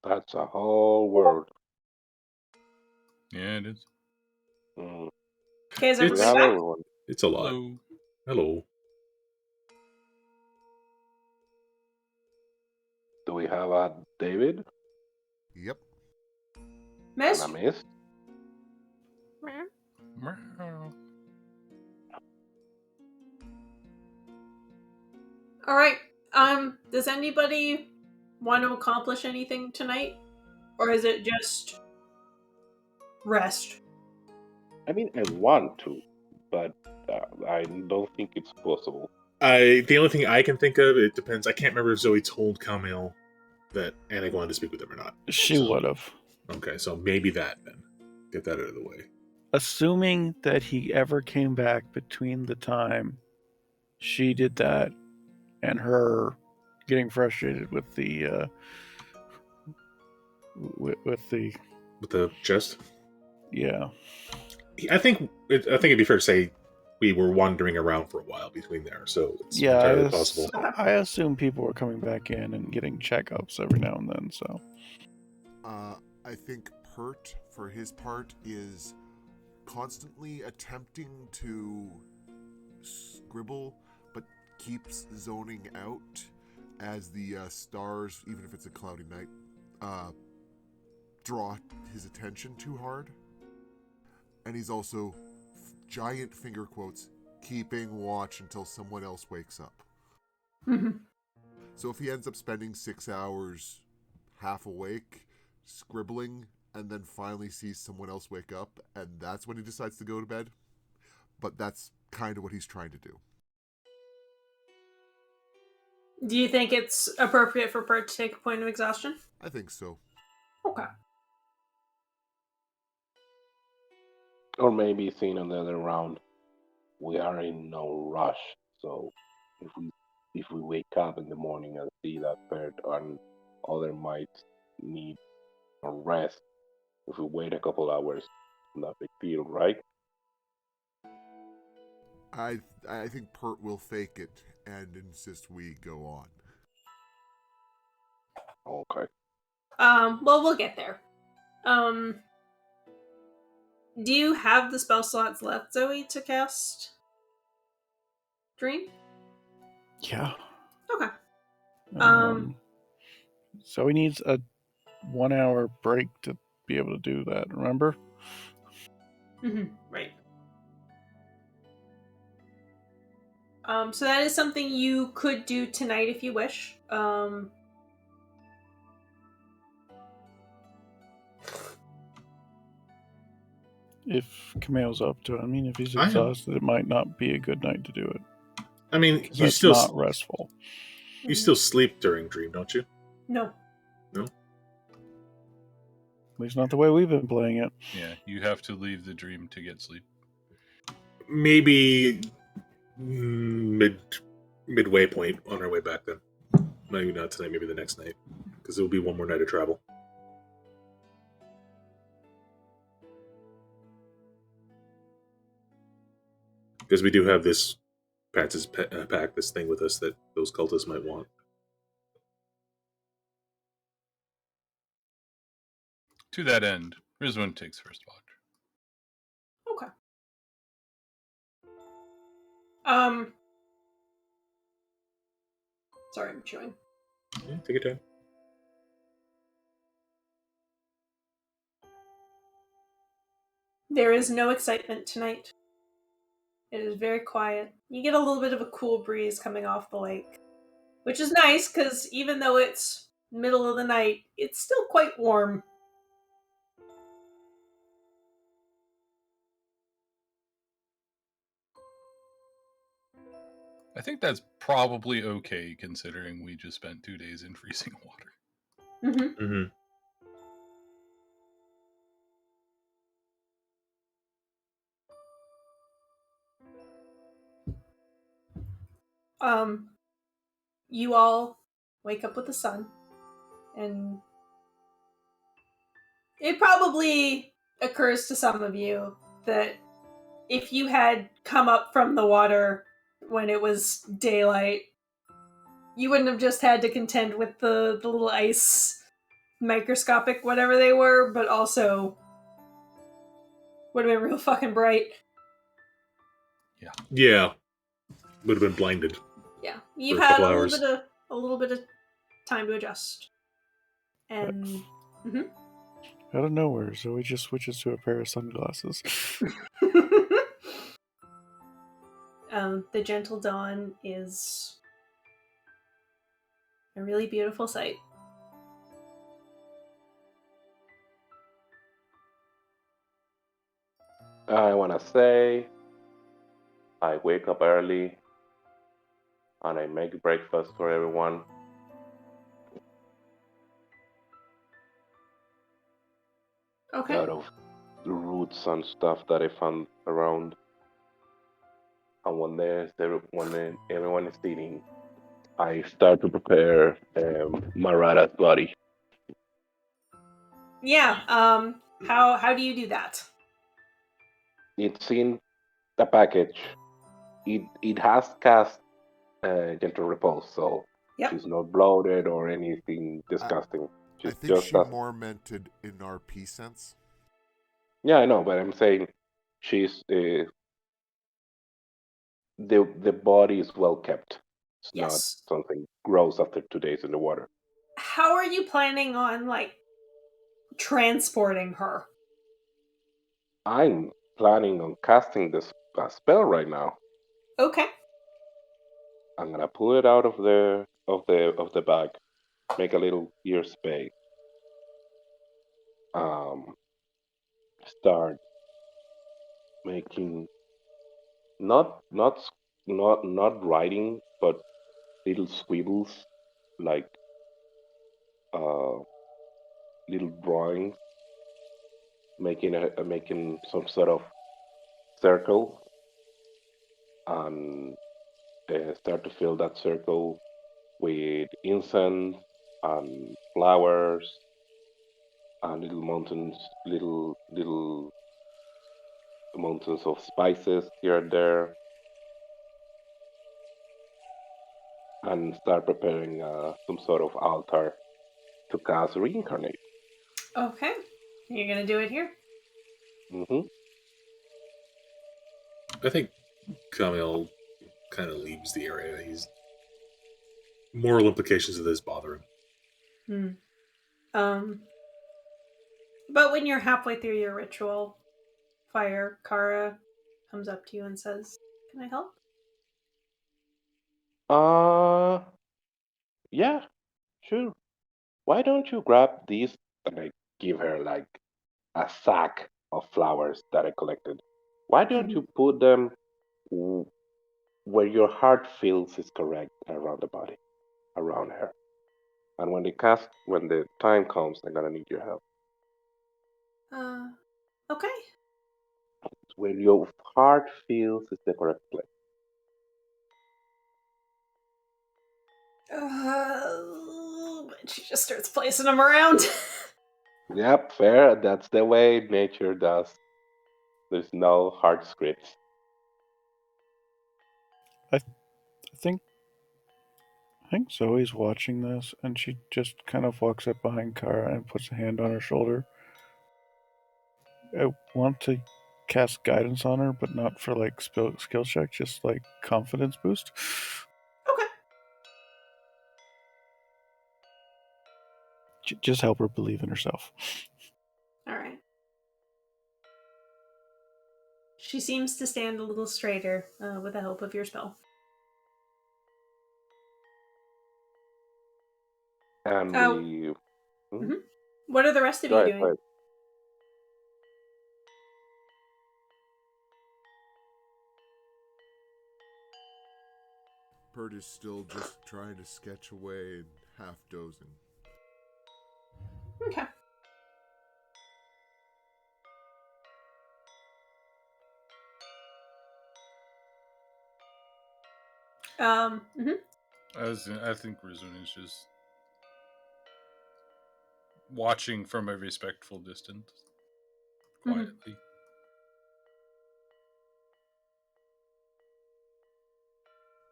That's a whole world. Yeah, it is. Okay, is everybody back? It's a lot. Hello. Hello. Do we have a David Yep. Miss? and a Miss? Meow. All right. Does anybody want to accomplish anything tonight, or is it just rest? I mean, I want to, but I don't think it's possible. The only thing I can think of, it depends. I can't remember if Zoe told Kamil that Anik wanted to speak with him or not. She would have. Okay, so maybe that then. Get that out of the way. Assuming that he ever came back between the time she did that and her getting frustrated with the with the With the chest? yeah. I think it'd be fair to say we were wandering around for a while between there, so it's Yeah, entirely possible. I assume people were coming back in and getting checkups every now and then. So I think Pert, for his part, is constantly attempting to scribble, but keeps zoning out as the stars, even if it's a cloudy night, draw his attention too hard. And he's also, giant finger quotes, keeping watch until someone else wakes up. Mm-hmm. So if he ends up spending 6 hours half awake, scribbling, and then finally sees someone else wake up, and that's when he decides to go to bed. But that's kind of what he's trying to do. Do you think it's appropriate for Pert to take a point of exhaustion? I think so. Okay. Or maybe seeing on the other round, we are in no rush. So if we wake up in the morning and see that Pert and other might need a rest, if we wait a couple hours, not big deal, right? I think Pert will fake it and insist we go on. Okay. Well, we'll get there. Do you have the spell slots left, Zoe, to cast Dream? yeah. Okay. So he needs a 1 hour break to be able to do that. Remember? Right. So that is something you could do tonight if you wish. If Camille's up to it. I mean, if he's I am. exhausted, it might not be a good night to do it. I mean, 'Cause you that's still not restful. you still sleep during Dream, don't you? No. No. At least not the way we've been playing it. Yeah, you have to leave the dream to get sleep. Maybe midway point on our way back then. Maybe not tonight, maybe the next night, because it will be one more night of travel. Because we do have this Pat's pack, this thing with us that those cultists might want. To that end, Rizwan takes first watch. Okay. Sorry, I'm chewing. Yeah, take your time. There is no excitement tonight. It is very quiet. You get a little bit of a cool breeze coming off the lake, which is nice because even though it's middle of the night, it's still quite warm. I think that's probably okay considering we just spent 2 days in freezing water. Mm-hmm. Mm-hmm. You all wake up with the sun, and it probably occurs to some of you that if you had come up from the water when it was daylight, you wouldn't have just had to contend with the little ice microscopic whatever they were, but also would have been real fucking bright. Yeah, would have been blinded. Yeah, For you've a had couple a hours. little bit of time to adjust, and Out of nowhere, Zoe just switches to a pair of sunglasses. the gentle dawn is a really beautiful sight. I want to say I wake up early and I make breakfast for everyone. Okay. Out of roots and stuff that I found around. And when everyone is eating, I start to prepare Marada's body. Yeah. How do you do that? It's in the package. It has cast gentle repose, so Yep. she's not bloated or anything disgusting. I She's think just she as more meant it in RP sense. yeah, I know, but I'm saying she's the body is well kept. It's not Yes. something gross after 2 days in the water. How are you planning on transporting her? I'm planning on casting this spell right now. Okay. I'm gonna pull it out of the bag, make a little ear space. Um, Start making not not not writing, but little scribbles, like uh, little drawings, making some sort of circle, and start to fill that circle with incense and flowers and little mountains of spices here and there, and start preparing some sort of altar to cast reincarnate. Okay. You're gonna do it here. Hmm. I think Camille kind of leaves the area. He's moral implications of this bother him. Um, but when you're halfway through your ritual, Fire Kara comes up to you and says, "Can I help?" Uh, yeah, sure. Why don't you grab these and I give her like a sack of flowers that I collected? Why don't you put them w- where your heart feels is correct around the body, around her? And when the time comes, I'm gonna need your help. Okay. Where your heart feels is the correct place. She just starts placing them around. Yep, fair. That's the way nature does. There's no hard scripts. I think I think Zoe's watching this, and she just kind of walks up behind Kara and puts a hand on her shoulder. I want to cast guidance on her, but not for skill check, just like confidence boost. Okay. Just help her believe in herself. All right. She seems to stand a little straighter with the help of your spell. And Oh. we. Hmm? What are the rest of Go you ahead, doing? go ahead. Pert is still just trying to sketch away and half dozing. Okay. Mhm. I think Rizun is just watching from a respectful distance, quietly.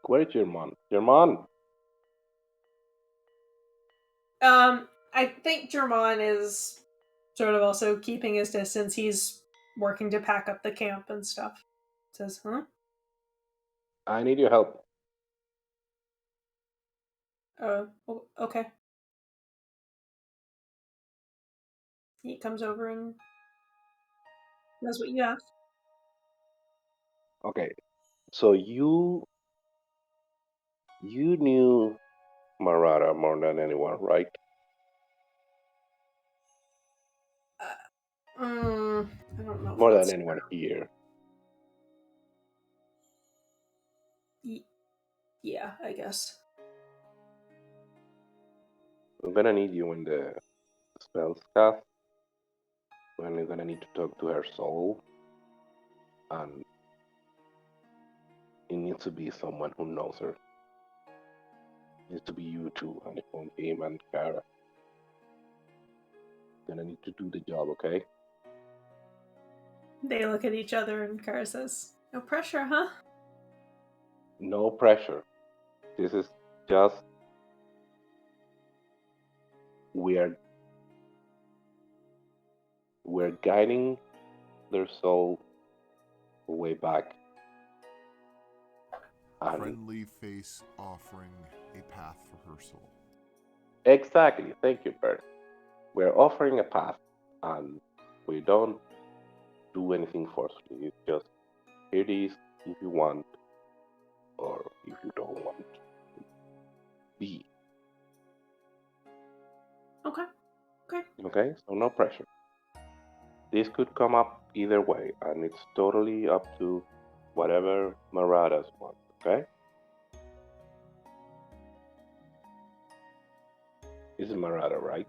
Where's your mom? Your mom. I think Germon is sort of also keeping his distance. He's working to pack up the camp and stuff. Says, huh? I need your help. Okay. He comes over and does what you asked. Okay, so you knew Marata more than anyone, right? I don't know if More than that's anyone here. yeah, I guess. I'm gonna need you in the spells cast. When you're gonna need to talk to her soul, and it needs to be someone who knows her. It needs to be you two, and it won't him and Kara. Gonna need to do the job, okay? They look at each other and Kara says, "No pressure, huh?" No pressure. This is just we're we're guiding their soul way back. And Friendly face offering a path for her soul. exactly, thank you, Bert. We're offering a path, and we don't do anything forcefully. It's just here it is if you want, or if you don't want. Be Okay. okay. So no pressure. This could come up either way, and it's totally up to whatever Maradas want. Okay? This is Marada, right?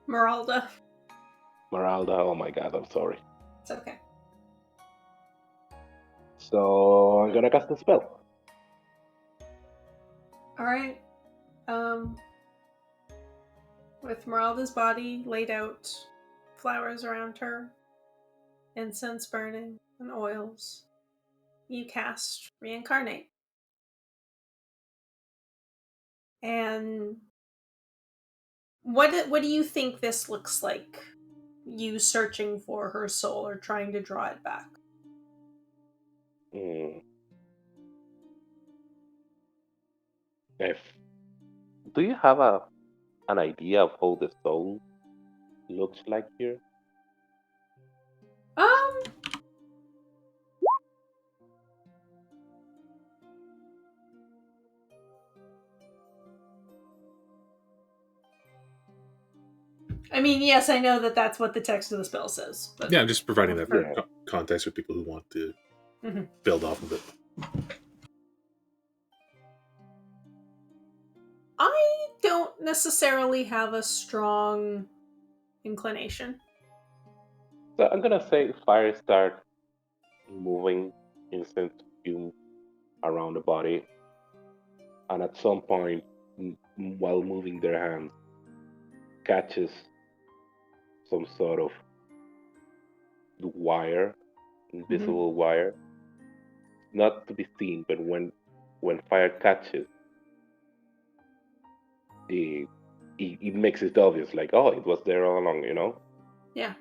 Meralda. Maralda. Oh my God, I'm sorry. It's okay. So I'm gonna cast a spell. Alright. With Meralda's body laid out, flowers around her, incense burning, and oils, you cast Reincarnate. And what do you think this looks like? You searching for her soul or trying to draw it back? Mm. If do you have an idea of how the soul looks like here? Um, I mean, yes, I know that that's what the text of the spell says. But Yeah, I'm just providing that for Yeah. context for people who want to Mhm. build off of it. I don't necessarily have a strong inclination. So I'm gonna say fire start moving incense fume around the body, and at some point, while moving their hands, catches some sort of wire, invisible wire, not to be seen, but when fire catches, it, it makes it obvious, like, oh, it was there all along, you know. Yeah.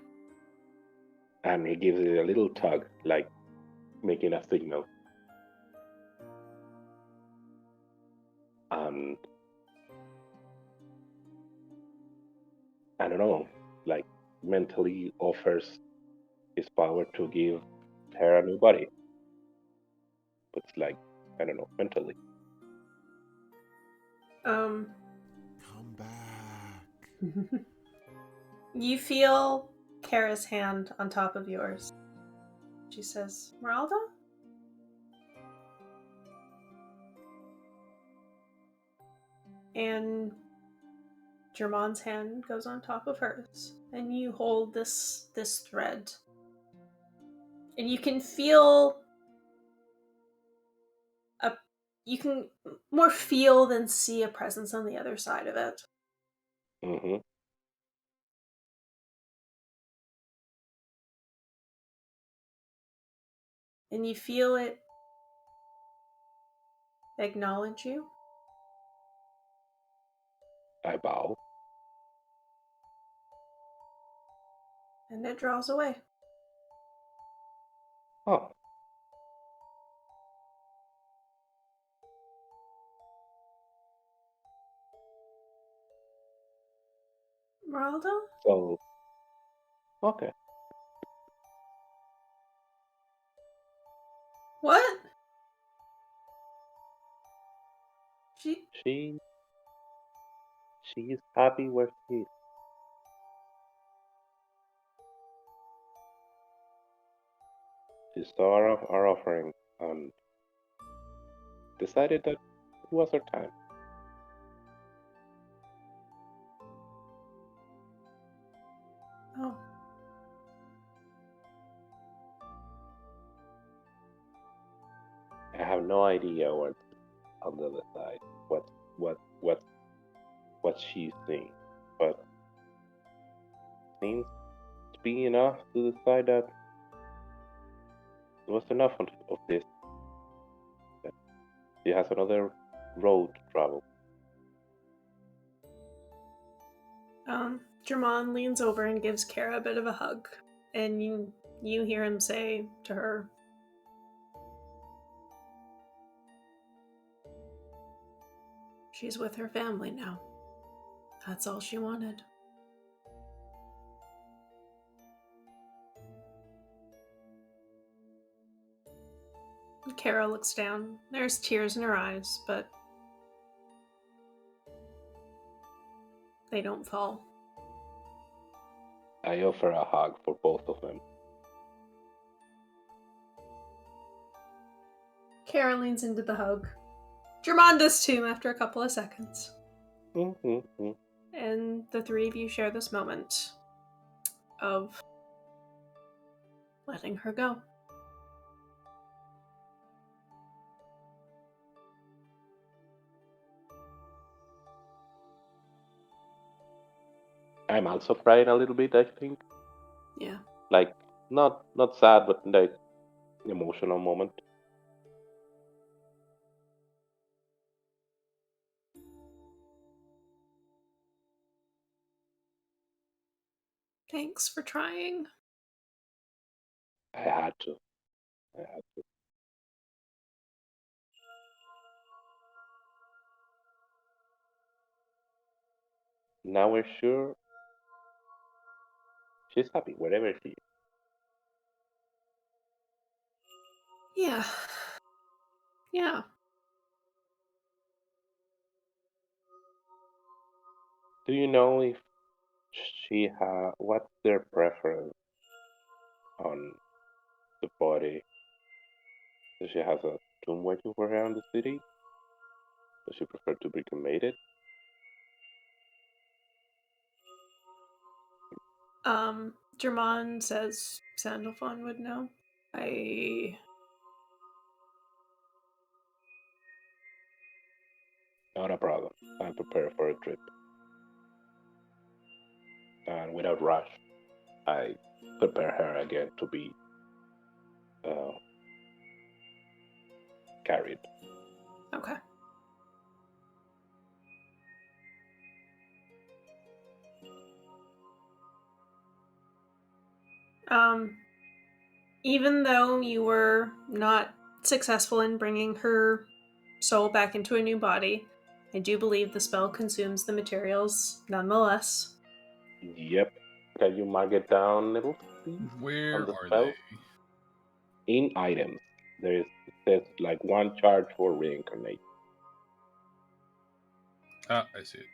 And he gives it a little tug, like making a signal. And I don't know, like mentally offers his power to give her a new body. But it's like, I don't know, mentally. Um, Come back. you feel Kara's hand on top of yours. She says, "Meralda?" And Germain's hand goes on top of hers, and you hold this thread, and you can feel a you can more feel than see a presence on the other side of it. Mm-hmm. And you feel it acknowledge you, I bow. and it draws away. Oh, Esmeralda? So, okay. What? She. She is happy where she is. She saw our offering and decided that it was her time. Oh. I have no idea what's on the other side. What she's seeing, but seems to be enough to decide that it was enough of this. That she has another road to travel. Jermon leans over and gives Kara a bit of a hug, and you hear him say to her, "She's with her family now. That's all she wanted." Kara looks down. There's tears in her eyes, but they don't fall. I offer a hug for both of them. Kara leans into the hug. Jermon does too after a couple of seconds. Mm-hmm. And the three of you share this moment of letting her go. I'm also crying a little bit, I think. Yeah. Like not sad, but like emotional moment. Thanks for trying. I had to. I had to. Now we're sure she's happy wherever she is. Yeah. Yeah. Do you know if what's their preference on the body? Does she has a tomb waiting for her in the city? Does she prefer to be cremated? Jermon says Sandalphon would know. I Not a problem. I'm prepared for a trip. And without rush, I prepare her again to be uh, carried. Okay. Even though you were not successful in bringing her soul back into a new body, I do believe the spell consumes the materials nonetheless. Yep. Can you mark it down, Nibbles, please? On Where the are they? spell? In items, it says like one charge for reincarnate. Ah, I see it.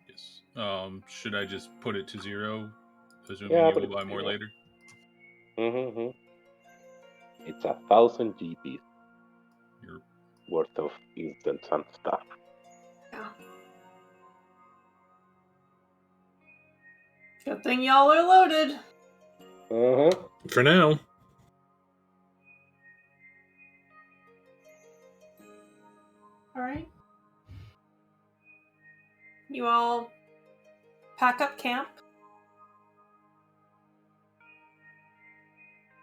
Yes. Should I just put it to 0, assuming Yeah, you but will it's buy more 0. later? Mm-hmm. It's 1,000 GPs You're worth of instants and stuff. Yeah. Good thing y'all are loaded. Uh-huh. For now. Alright. You all pack up camp.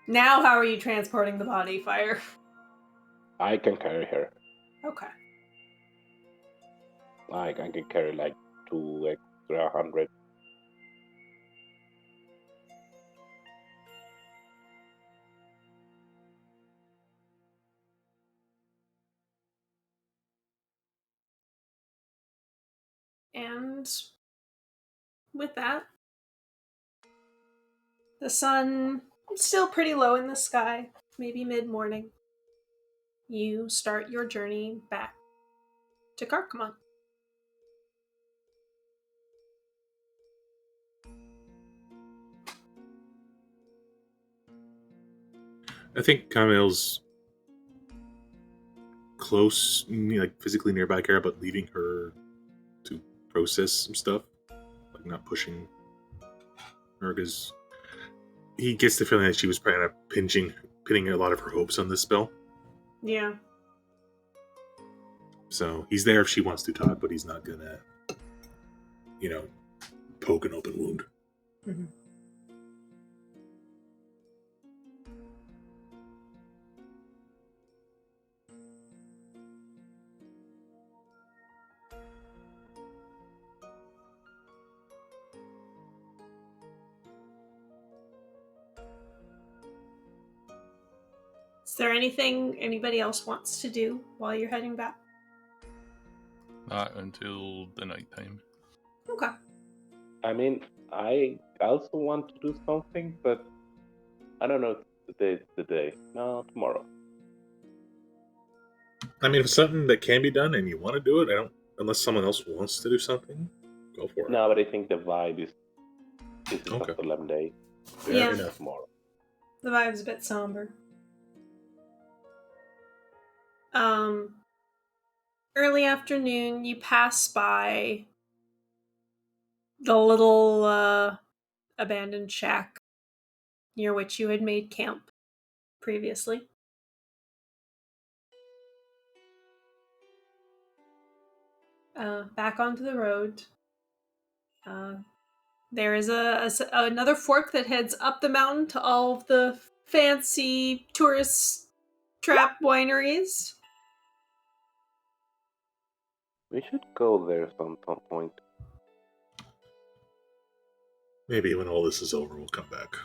Now, how are you transporting the body, Fire? I can carry her. Okay. Like I can carry like 2 extra 100. And with that, the sun is still pretty low in the sky, maybe mid-morning. You start your journey back to Karkamon. I think Camille's close, like physically nearby Kara, but leaving her to process some stuff, like not pushing her, because he gets the feeling that she was kind of pinning a lot of her hopes on this spell. Yeah. So he's there if she wants to talk, but he's not gonna, poke an open wound. Mm-hmm. Is there anything anybody else wants to do while you're heading back? Not until the nighttime. Okay. I mean, I also want to do something, but I don't know if today's the day. No, tomorrow. I mean, if it's something that can be done and you want to do it, unless someone else wants to do something, go for it. No, but I think the vibe is this is Okay. a solemn day. Yeah. Enough. Tomorrow. The vibe's a bit somber. Early afternoon, you pass by the little abandoned shack near which you had made camp previously. Back onto the road. There is another fork that heads up the mountain to all of the fancy tourist trap wineries. We should go there some point. Maybe when all this is over, we'll come back.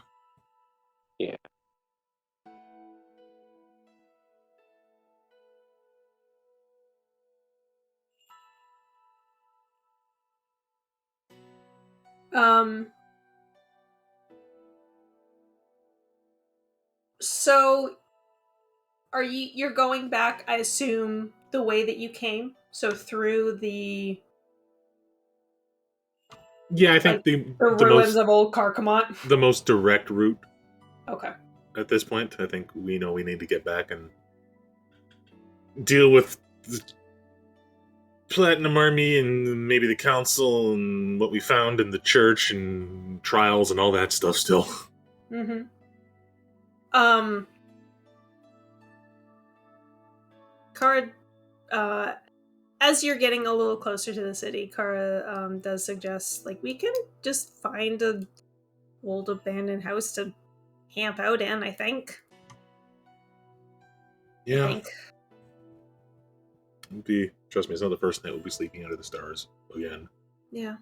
Yeah. So you're going back, I assume, the way that you came? So through the Yeah, I think the the ruins most of old Karkamont? the most direct route Okay. at this point. I think we know we need to get back and deal with the Platinum Army and maybe the Council and what we found in the church and trials and all that stuff still. Mm-hmm. Kara, as you're getting a little closer to the city, Kara does suggest, like, we can just find a old abandoned house to camp out in, I think. Yeah. I think. Trust me, it's not the first night we'll be sleeping under the stars again. Yeah.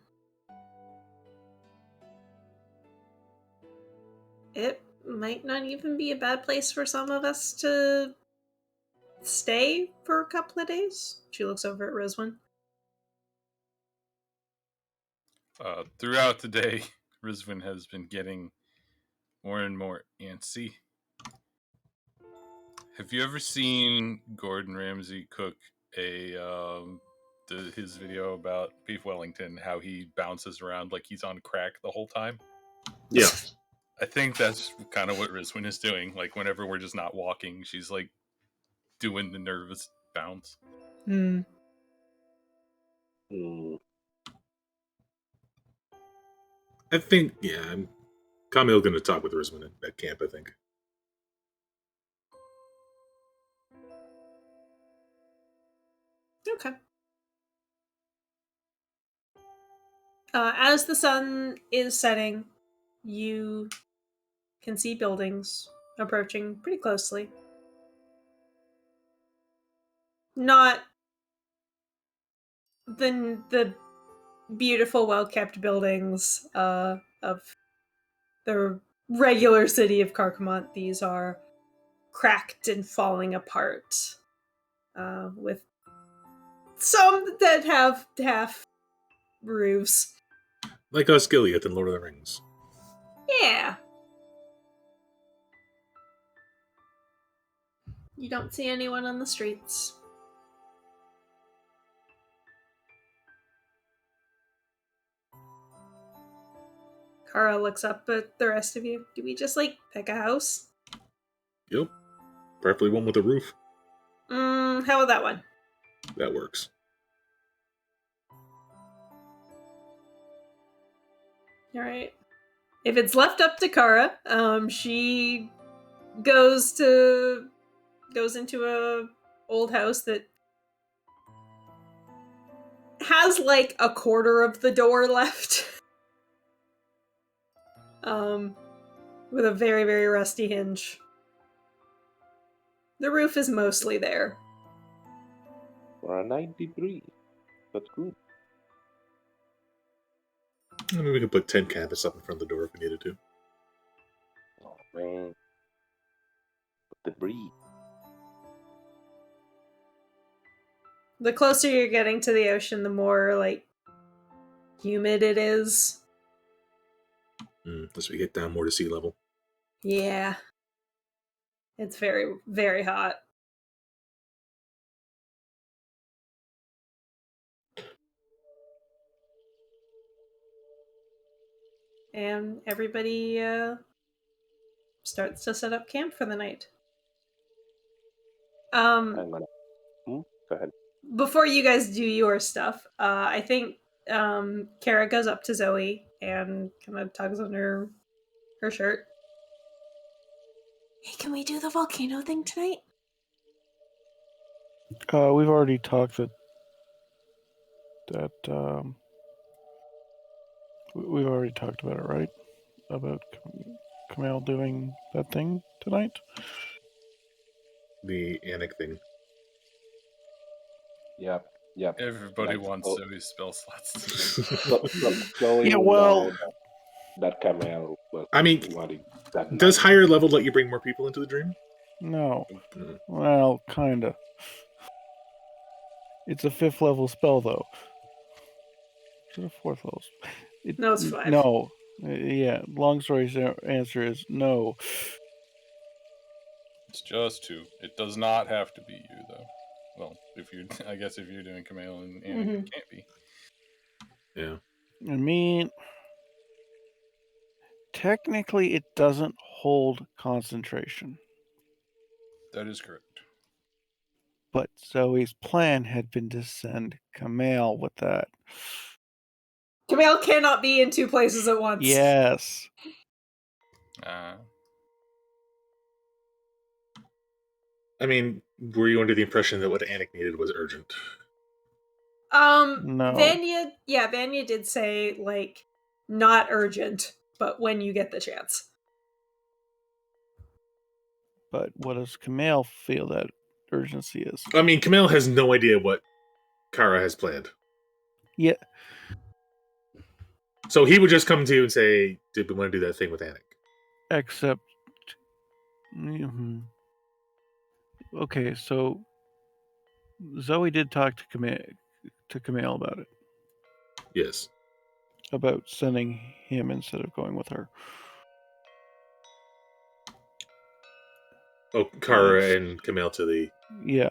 It might not even be a bad place for some of us to stay for a couple of days. She looks over at Rizwan. Throughout the day, Rizwan has been getting more and more antsy. Have you ever seen Gordon Ramsay cook his video about beef Wellington? How he bounces around like he's on crack the whole time. Yeah. I think that's kind of what Rizwan is doing. Like whenever we're just not walking, she's like doing the nervous bounce. Hmm. I think, Camille going to talk with Rizwan at camp, I think. Okay. As the sun is setting, you can see buildings approaching pretty closely. Not the beautiful, well-kept buildings of the regular city of Karkamont. These are cracked and falling apart, with some that have half roofs. Like Osgiliath in Lord of the Rings. Yeah. You don't see anyone on the streets. Kara looks up at the rest of you. Do we just, pick a house? Yep. Preferably one with a roof. How about that one? That works. Alright. If it's left up to Kara, she goes into a old house that has a quarter of the door left. With a very, very rusty hinge. The roof is mostly there. For a 93. That's good. Maybe we could put 10 canvas up in front of the door if we needed to. Oh, man. But the breeze. The closer you're getting to the ocean, the more, humid it is. As we get down more to sea level. Yeah. It's very, very hot. And everybody starts to set up camp for the night. I'm gonna. Go ahead. Before you guys do your stuff, I think Kara goes up to Zoe and kind of tugs on her shirt. Hey, can we do the volcano thing tonight? We've already talked that we've already talked about it, right? About Kamal doing that thing tonight. The Anik thing. Yep. Everybody Like, wants so- Zoe's spell slots. So Yeah, even well- know that Camille was I mean, wanting that does night. higher level let you bring more people into the dream? No. Mm. Well, kinda. It's a 5th level spell, though. Is it a 4th level? No, it's 5. No. Yeah. Long story answer is no. It's just 2. It does not have to be you, though. Well, I guess if you're doing Camille and Anik, it can't be. Yeah. I mean, technically, it doesn't hold concentration. That is correct. But Zoe's plan had been to send Kamal with that. Camille cannot be in 2 places at once. Yes. I mean, were you under the impression that what Anik needed was urgent? No. Vanya did say, not urgent, but when you get the chance. But what does Kamal feel that urgency is? I mean, Camille has no idea what Kara has planned. Yeah. So he would just come to you and say, did we want to do that thing with Anik? Except. Okay, so Zoe did talk to Kamal about it. Yes. About sending him instead of going with her. Oh, Kara and Camille to the... Yeah.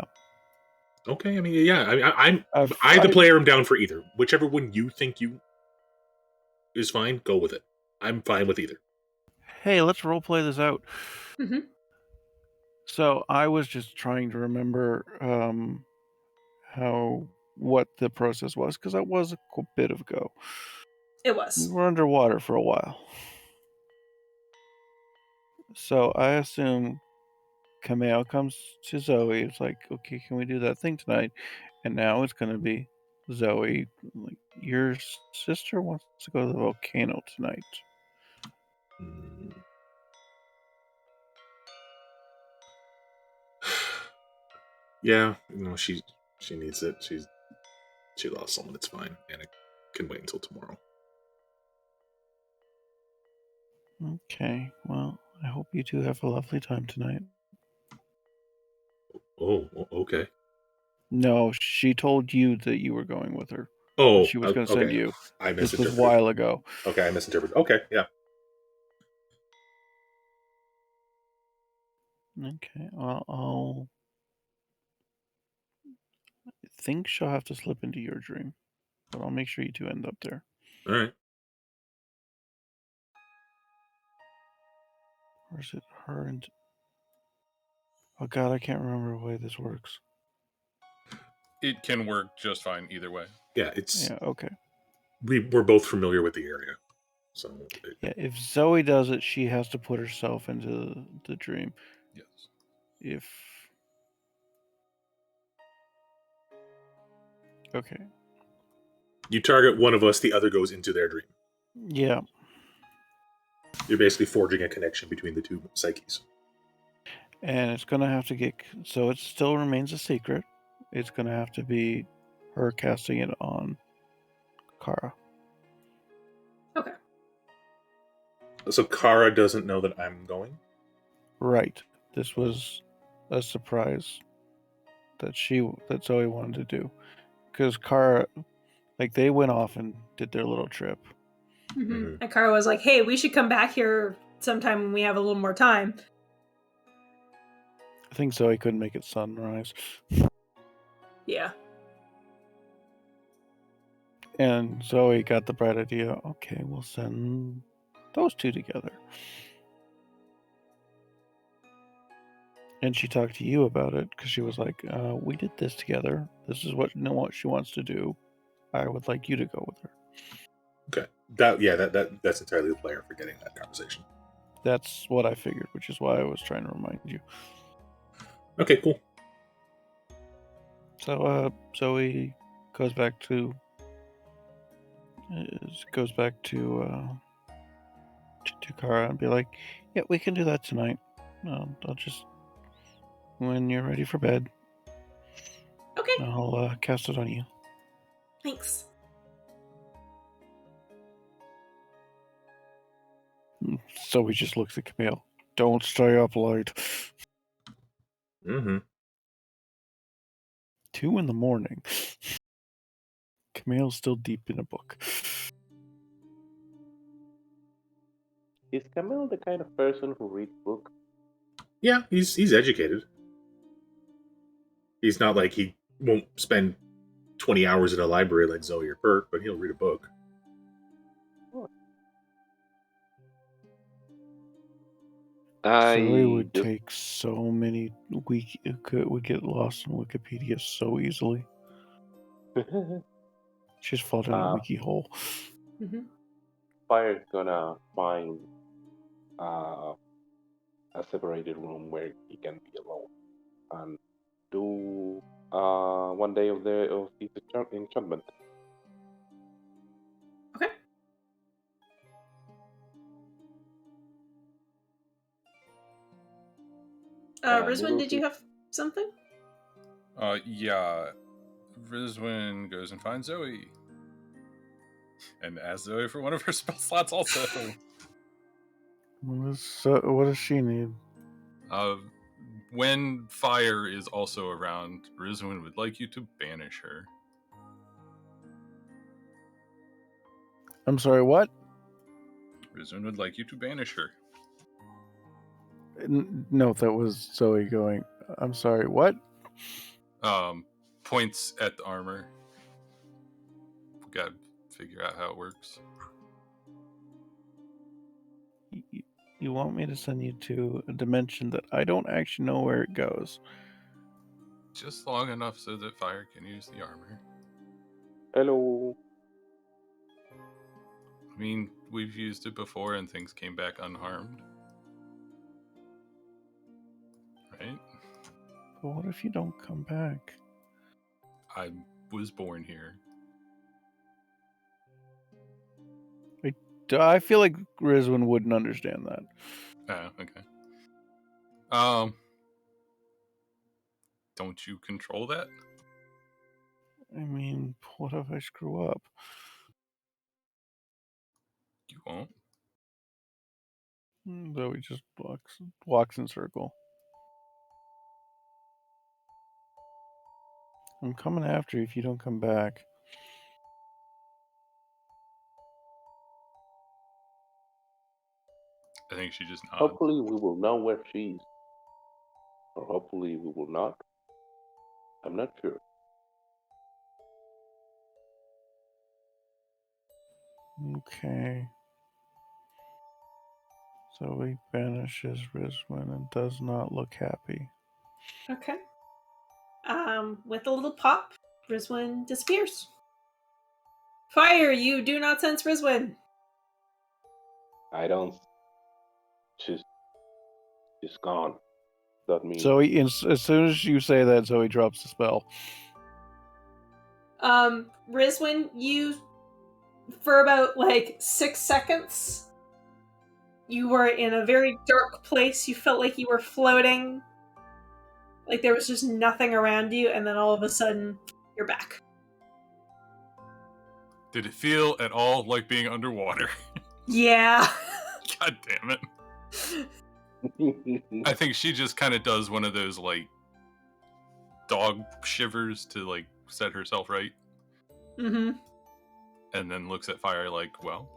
Okay, I mean, yeah, I'm I've- the player, I'm down for either. Whichever one you think is fine, go with it. I'm fine with either. Hey, let's roleplay this out. Mhm. So I was just trying to remember what the process was, because that was a bit of ago. It We was. were underwater for a while. So I assume Kameo comes to Zoe. It's like, okay, can we do that thing tonight? And now it's going to be Zoe. Like, your sister wants to go to the volcano tonight. Mm. Yeah, she needs it. She lost someone. It's fine, and it can wait until tomorrow. Okay, well, I hope you two have a lovely time tonight. Oh, okay. No, she told you that you were going with her. Oh, She was going to send okay. you. I This was a misinterpreted. while ago. Okay, I misinterpreted. Okay, yeah. Okay, I think she'll have to slip into your dream, but I'll make sure you two end up there. All right. Or is it her and... Oh god, I can't remember the way this works. It can work just fine either way. Yeah, it's Yeah, okay. we're both familiar with the area, so Yeah, if Zoe does it, she has to put herself into the dream. Yes. If... Okay. you target one of us, the other goes into their dream. Yeah, You're basically forging a connection between the two psyches. and it's gonna have to get... So it still remains a secret. It's gonna have to be her casting it on Kara. Okay. So Kara doesn't know that I'm going? Right. This was a surprise that Zoe wanted to do. Because Kara, like, they went off and did their little trip. Mm-hmm. And Kara was like, hey, we should come back here sometime when we have a little more time. I think Zoe couldn't make it sunrise. Yeah. And Zoe got the bright idea, okay, we'll send those two together. And she talked to you about it because she was like, we did this together. This is what she wants to do. I would like you to go with her. Okay. That's entirely the player forgetting that conversation. That's what I figured, which is why I was trying to remind you. Okay, cool. So Zoe goes back to Kara and be like, yeah, we can do that tonight. I'll just, when you're ready for bed, Okay. I'll cast it on you. Thanks. Zoe just looks at Camille. Don't stay up late. Mm-hmm. 2 a.m. Camille's still deep in a book. Is Camille the kind of person who reads books? Yeah, he's educated. He's not like he won't spend 20 hours in a library like Zoe or Bert, but he'll read a book. Zoe I would just take so many would get lost in Wikipedia so easily. She's fall down a wiki hole. Mm-hmm. Fire's gonna find a separated room where he can be alone and do one day of his enchantment. Okay. And he Rizwin, will did you see. have something? Yeah. Rizwin goes and finds Zoe. And asks Zoe for one of her spell slots also. What does she need? When fire is also around, Rizwin would like you to banish her. I'm sorry, what? Rizwin would like you to banish her. No, that was Zoe going, I'm sorry, what? Points at the armor. We gotta figure out how it works. You want me to send you to a dimension that I don't actually know where it goes? Just long enough so that fire can use the armor. Hello. I mean, we've used it before and things came back unharmed. Right? But what if you don't come back? I was born here. I feel like Rizwin wouldn't understand that. Oh, okay. Don't you control that? I mean, what if I screw up? You won't. Zoe just walks in circle. I'm coming after you if you don't come back. I think she just nods. Hopefully we will know where she is. Or hopefully we will not. I'm not sure. Okay. Zoe banishes Rizwin and does not look happy. Okay. With a little pop, Rizwin disappears. Fire! You do not sense Rizwin. I don't. She's gone. That means Zoe, as soon as you say that, Zoe drops the spell. Rizwin, you, for about 6 seconds, you were in a very dark place. You felt like you were floating. Like there was just nothing around you, and then all of a sudden, you're back. Did it feel at all like being underwater? Yeah. God damn it. I think she just kind of does one of those dog shivers to set herself right, Mm-hmm. and then looks at Fire like, well,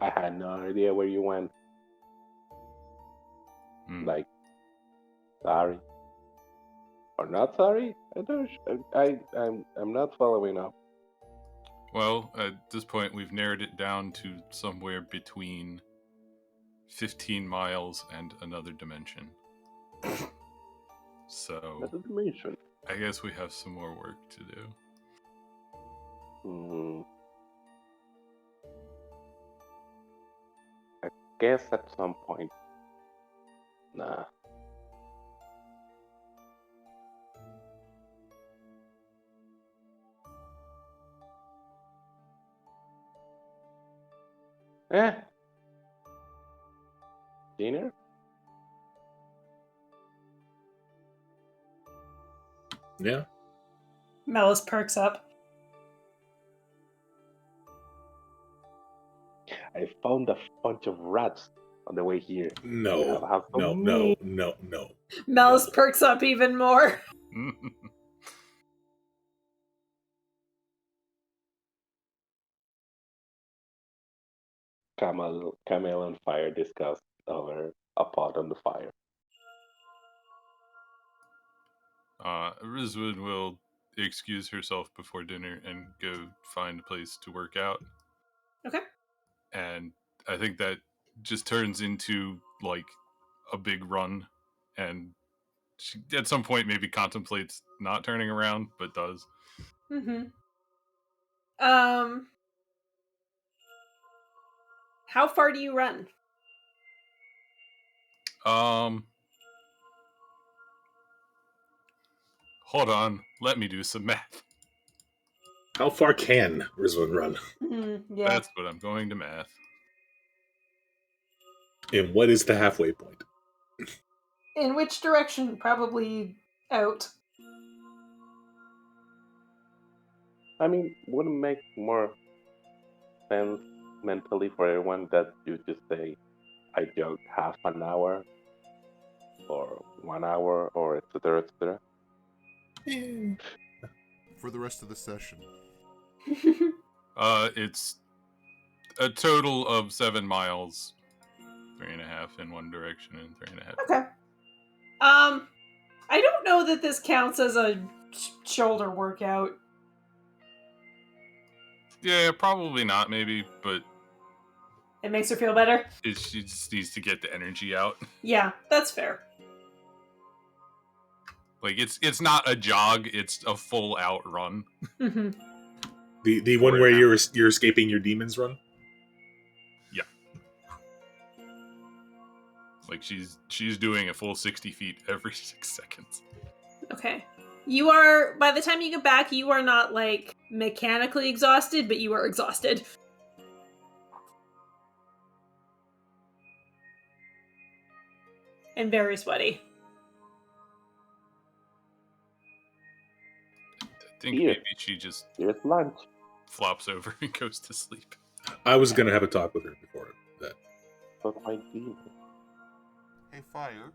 I had no idea where you went. hmm. Like, sorry or not sorry? I don't. I'm not following up. Well, at this point we've narrowed it down to somewhere between 15 miles and another dimension. So Another dimension. I guess we have some more work to do. I guess at some point. Nah. Dinner? Yeah. Melis perks up. I found a bunch of rats on the way here. No. Have some No. meat. No. No. No. Melis No. perks up even more. Camel and Fire discuss over a pot on the fire. Rizwood will excuse herself before dinner and go find a place to work out. Okay. And I think that just turns into a big run, and she at some point maybe contemplates not turning around, but does. Mm-hmm. How far do you run? Hold on, let me do some math. How far can Rizwan run? Yeah. That's what I'm going to math. And what is the halfway point? In which direction? Probably out. I mean, wouldn't it make more sense mentally for everyone that you just say, I jogged half an hour or 1 hour or etc. etc. For the rest of the session. It's a total of 7 miles, 3.5 in one direction and 3.5. Okay. I don't know that this counts as a shoulder workout. Yeah, probably not, maybe, but It makes her feel better. she just needs to get the energy out. Yeah, that's fair. It's not a jog; it's a full out run. Mm-hmm. The one where you're escaping your demons run? Yeah. She's doing a full 60 feet every 6 seconds. Okay. You are, by the time you get back, you are not mechanically exhausted, but you are exhausted. And very sweaty. I think Here. maybe she just Here's lunch. flops over and goes to sleep. I was going to have a talk with her before that. But my demon. Hey, Fire.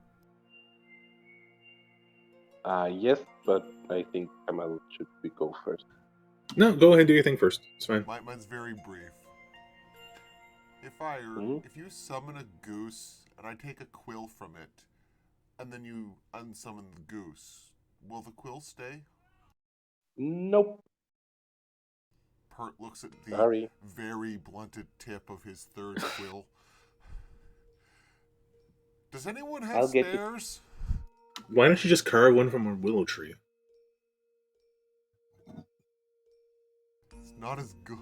Yes, but I think Kamal should we go first. No, go ahead and do your thing first. It's fine. Mine's very brief. Hey, Fire, Hmm? if you summon a goose and I take a quill from it, and then you unsummon the goose, will the quill stay? Nope. Pert looks at the Sorry. very blunted tip of his third quill. Does anyone have I'll get you. spares? Why don't you just carve one from a willow tree? It's not as good.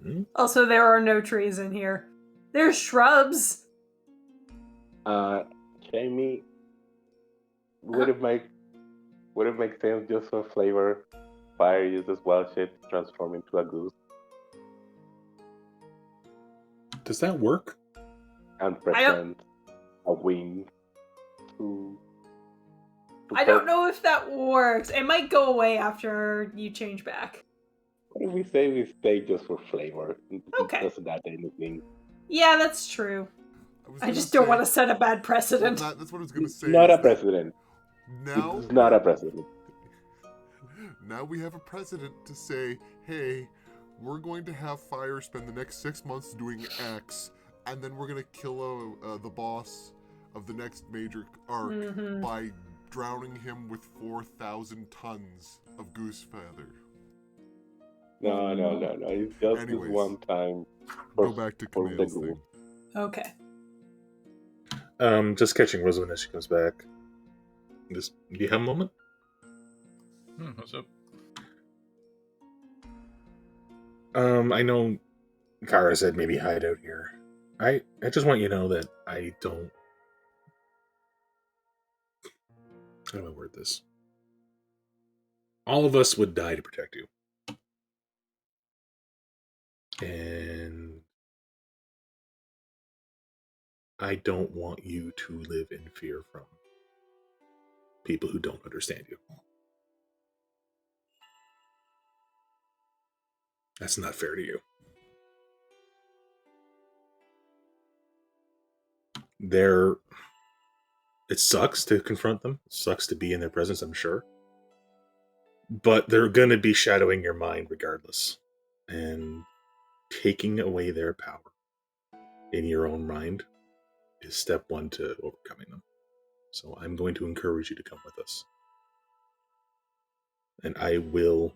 Hmm? Also, there are no trees in here. There's shrubs. Jamie, would it make sense just for flavor? Fire uses wild shape to transform into a goose Does that work? and I don't. present a wing to I don't help. know if that works. It might go away after you change back. What if we say we stay just for flavor? It Okay. doesn't add anything. Yeah, that's true. was I gonna just don't say- want to set a bad Well, precedent. that's what I was going to say. Not is a that precedent. Now, It's not a precedent. now we have a precedent to say, hey, we're going to have Fire spend the next 6 months doing X, and then we're going to kill the boss of the next major arc Mhm. by drowning him with 4,000 tons of goose feather. No. It's just Anyways, this one time. Go back to for the Camille's goose. thing. Okay. Just catching Rosalind as she comes back. Just, do you have a moment? What's up? I know Kara said maybe hide out here. I just want you to know that I don't... How do I word this? All of us would die to protect you. And I don't want you to live in fear from people who don't understand you. That's not fair to you. It sucks to confront them. It sucks to be in their presence, I'm sure. But they're going to be shadowing your mind regardless. And taking away their power in your own mind is step one to overcoming them. So I'm going to encourage you to come with us. And I will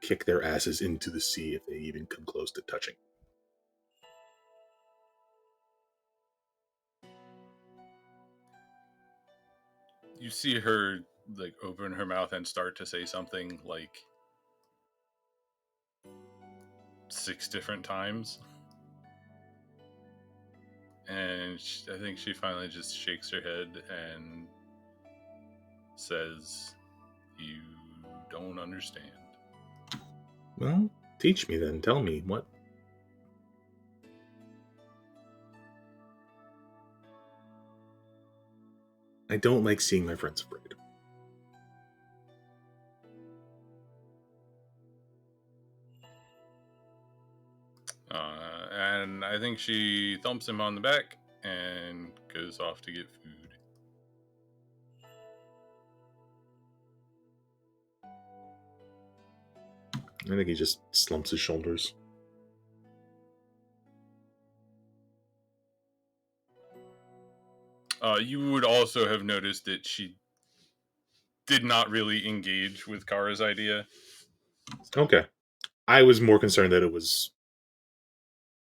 kick their asses into the sea if they even come close to touching. You see her like open her mouth and start to say something like 6 different times. And I think she finally just shakes her head and says, "You don't understand." Well, teach me then. Tell me what. I don't like seeing my friends afraid. And I think she thumps him on the back and goes off to get food. I think he just slumps his shoulders. You would also have noticed that she did not really engage with Kara's idea. Okay. I was more concerned that it was...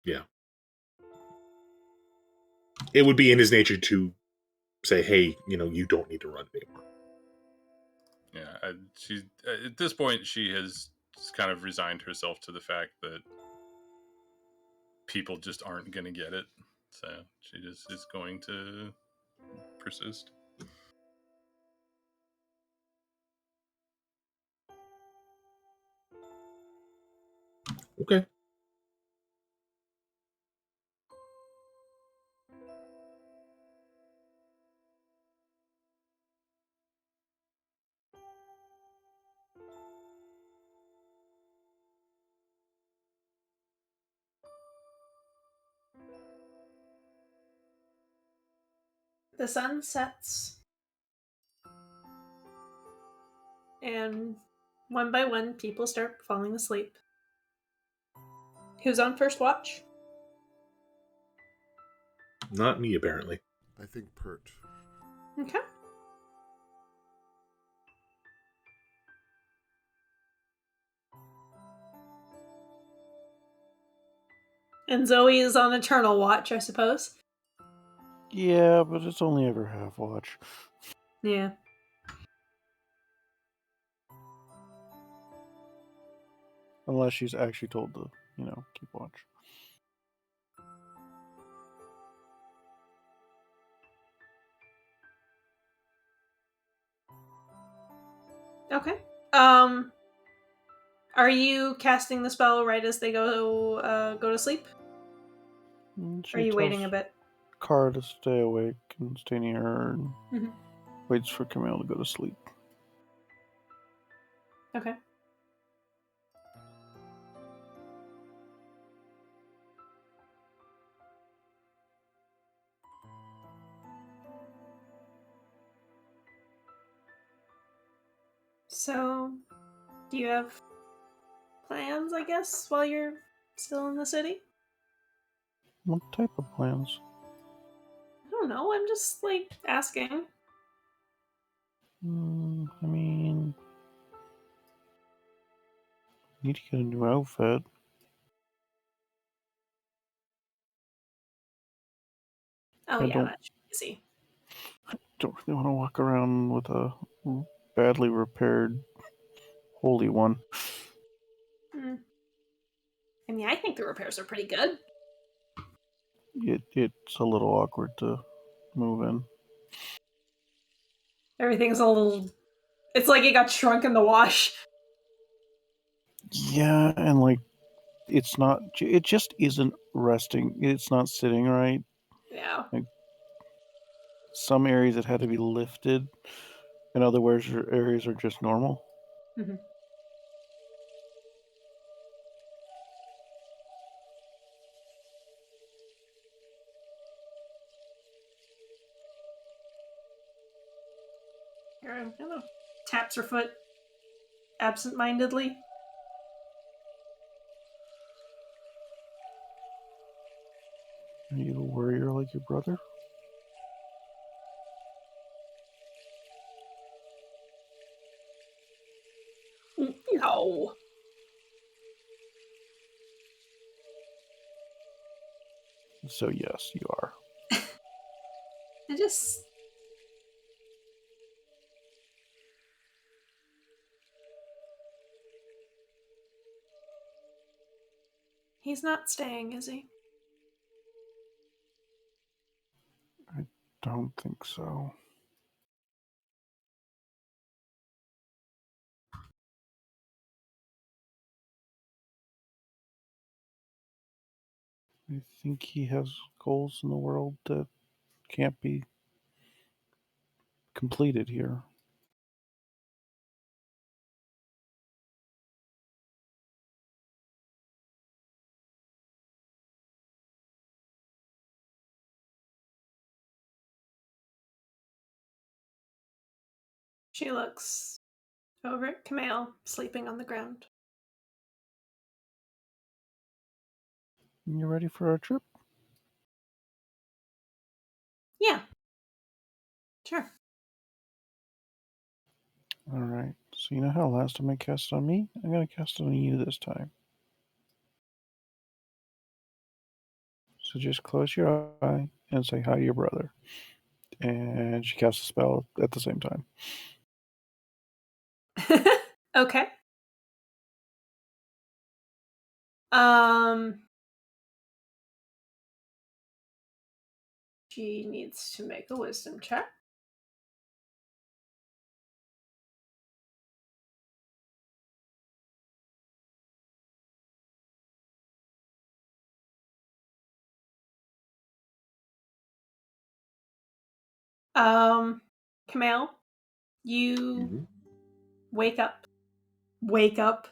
Yeah. It would be in his nature to say, hey, you don't need to run anymore. Yeah, she at this point she has kind of resigned herself to the fact that people just aren't going to get it. So she just is going to persist. Okay. The sun sets. And one by one, people start falling asleep. Who's on first watch? Not me, apparently. I think Pert. Okay. And Zoe is on eternal watch, I suppose. Yeah, but it's only ever half watch. Yeah. Unless she's actually told to, keep watch. Okay. Are you casting the spell right as they go to sleep? She Are you tells waiting a bit? Car to stay awake and stay near her and Mhm. waits for Camille to go to sleep. Okay. So, do you have plans, I guess, while you're still in the city? What type of plans? I don't know. I'm just, like, asking. I mean, need to get a new outfit. Oh, I yeah, don't that's easy. really want to walk around with a badly repaired holy one. I mean, I think the repairs are pretty good. It's a little awkward to move in. Everything's a little. It's like it got shrunk in the wash. Yeah, and like it's not. It just isn't resting. It's not sitting right. Yeah. Some areas it had to be lifted, and other areas are just normal. Mm-hmm. I don't know. Taps her foot absent-mindedly. Are you a warrior like your brother? No. So yes, you are. I just. He's not staying, is he? I don't think so. I think he has goals in the world that can't be completed here. She looks over at Camille, sleeping on the ground. You ready for our trip? Yeah. Sure. Alright. So you know how last time I cast on me? I'm gonna cast on you this time. So just close your eye and say hi to your brother. And she casts a spell at the same time. Okay. Um. She needs to make a wisdom check. Camille, you Mhm. wake up. Wake up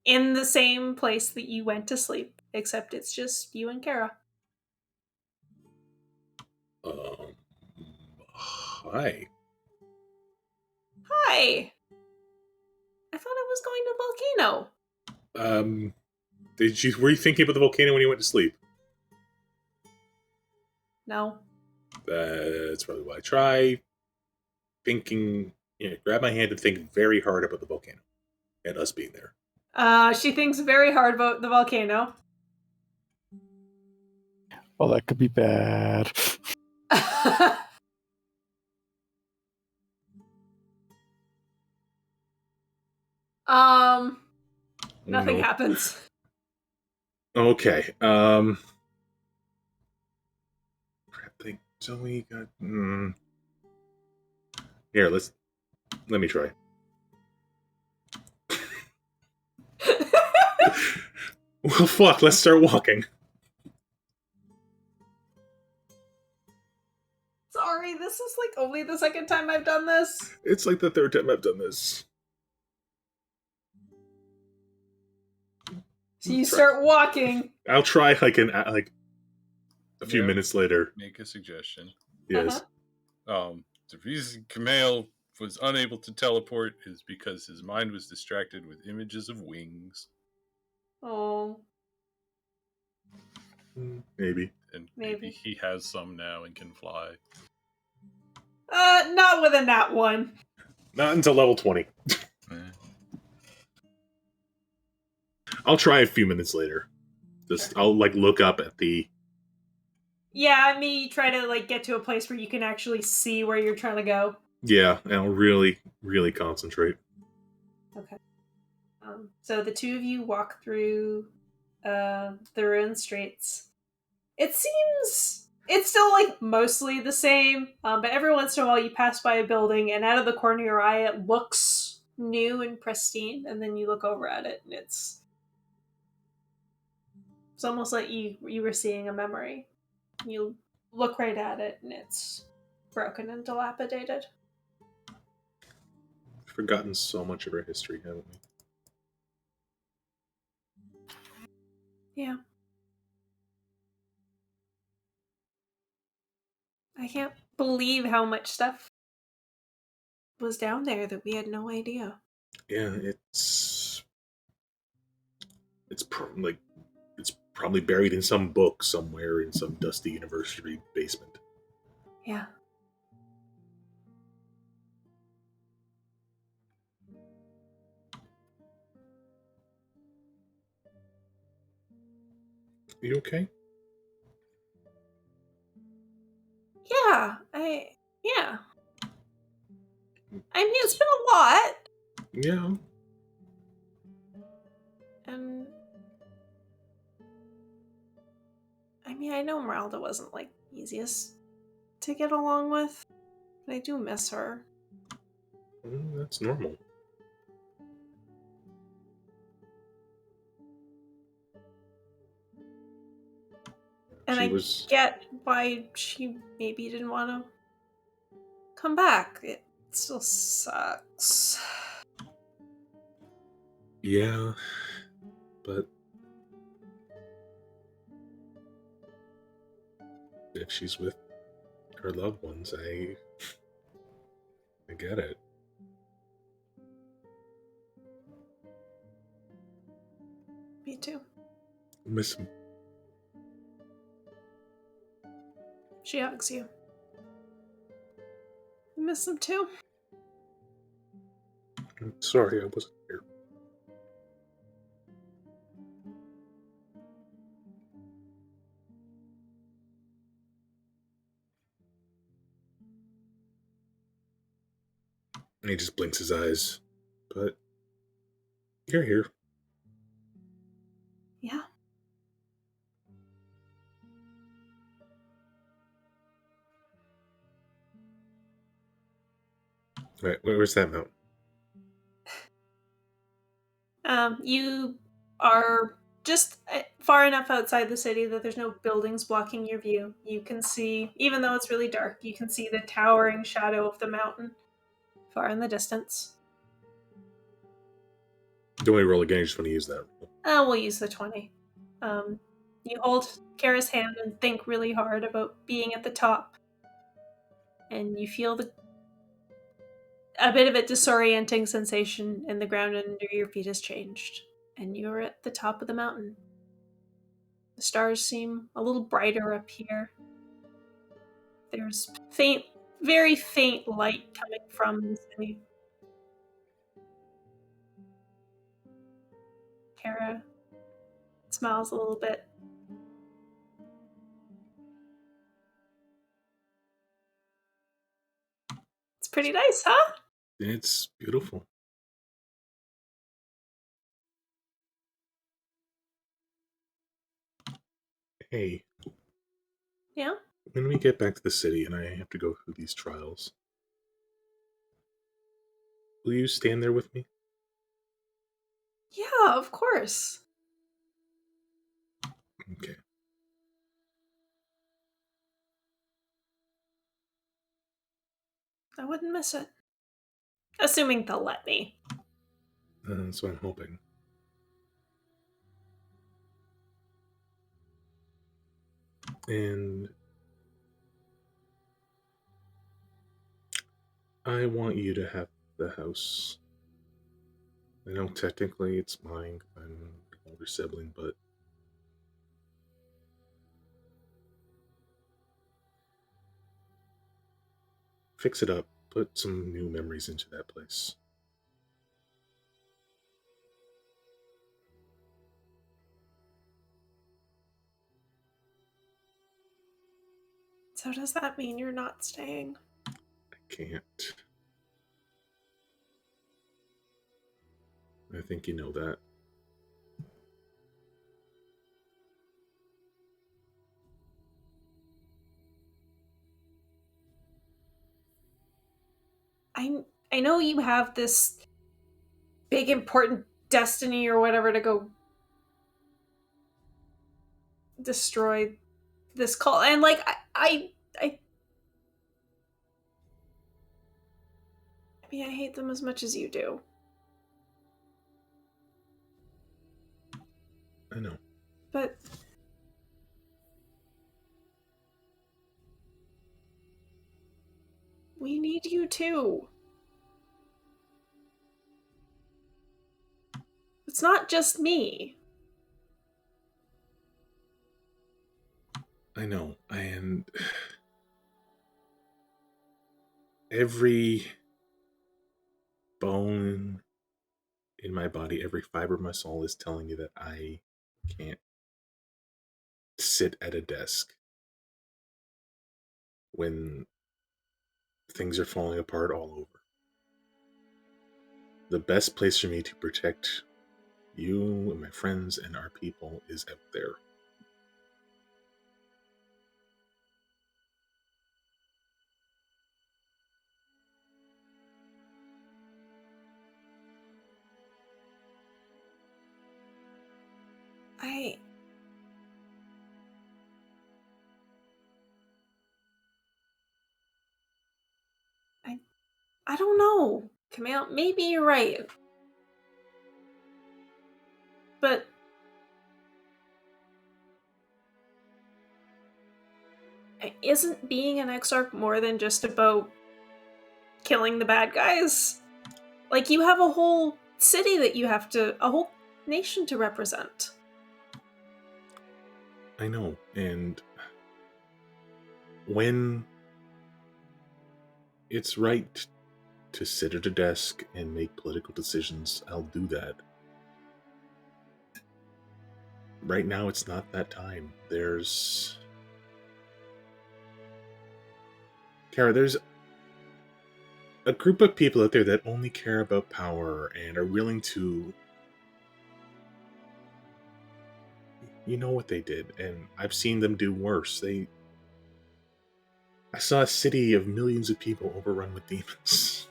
in the same place that you went to sleep, except it's just you and Kara. Um, hi. Hi! I thought I was going to Volcano. Um, Were you thinking about the volcano when you went to sleep? No. That's probably why. Try thinking. Grab my hand and think very hard about the volcano and us being there. She thinks very hard about the volcano. Well, that could be bad. Nothing No. happens. Okay. Crap thing. Zoe got. Here, let me try. Well, fuck. Let's start walking. Sorry, this is like only the second time I've done this. It's like the third time I've done this. So you start walking. I'll try like a few Yeah. minutes later. Make a suggestion. Yes. The reason Kumail was unable to teleport is because his mind was distracted with images of wings. Oh, Maybe. And Maybe. maybe he has some now and can fly. not within that one. Not until level 20. Eh. I'll try a few minutes later. I'll like look up at the. Yeah, I mean, you try to like get to a place where you can actually see where you're trying to go. Yeah, and I'll really, really concentrate. Okay. So the two of you walk through the ruined streets. It seems it's still like mostly the same, but every once in a while you pass by a building, and out of the corner of your eye, it looks new and pristine, and then you look over at it, and it's almost like you were seeing a memory. You look right at it, and it's broken and dilapidated. We've forgotten so much of our history, haven't we? Yeah. I can't believe how much stuff was down there that we had no idea. Yeah, it's probably buried in some book somewhere in some dusty university basement. Yeah. You okay? Yeah. Yeah. I mean, it's been a lot, Yeah. and I mean, I know Meralda wasn't like the easiest to get along with, but I do miss her. That's normal. And She I was. get why she maybe didn't want to come back. It still sucks. Yeah, but if she's with her loved ones, I get it. Me too. Miss him. She hugs you. I miss them too. I'm sorry I wasn't here. And he just blinks his eyes. But you're here. Yeah. Right, where's that mountain? You are just far enough outside the city that there's no buildings blocking your view. You can see, even though it's really dark, you can see the towering shadow of the mountain far in the distance. Don't want to roll again, I just want to use that. We'll use the 20. You hold Kara's hand and think really hard about being at the top. And you feel a bit of a disorienting sensation in the ground under your feet has changed. And you're at the top of the mountain. The stars seem a little brighter up here. There's faint, very faint light coming from the city. Kara smiles a little bit. It's pretty nice, huh? It's beautiful. Hey, Yeah? when we get back to the city and I have to go through these trials, will you stand there with me? Yeah, of course. Okay. I wouldn't miss it. Assuming they'll let me. That's what I'm hoping. And I want you to have the house. I know technically it's mine. I'm the older sibling, but fix it up. Put some new memories into that place. So does that mean you're not staying? I can't. I think you know that. I know you have this big important destiny or whatever to go destroy this cult, and like I mean, I hate them as much as you do. I know. But we need you too. It's not just me. I know. And every bone in my body, every fiber of my soul is telling me that I can't sit at a desk when things are falling apart all over. The best place for me to protect you and my friends and our people is out there. I I I don't know. Camille, maybe you're right. But isn't being an exarch more than just about killing the bad guys? Like, you have a whole city that you have to, a whole nation to represent. I know. And when it's right to sit at a desk and make political decisions, I'll do that. Right now, it's not that time. Kara, there's a group of people out there that only care about power and are willing to. You know what they did, and I've seen them do worse. I saw a city of millions of people overrun with demons.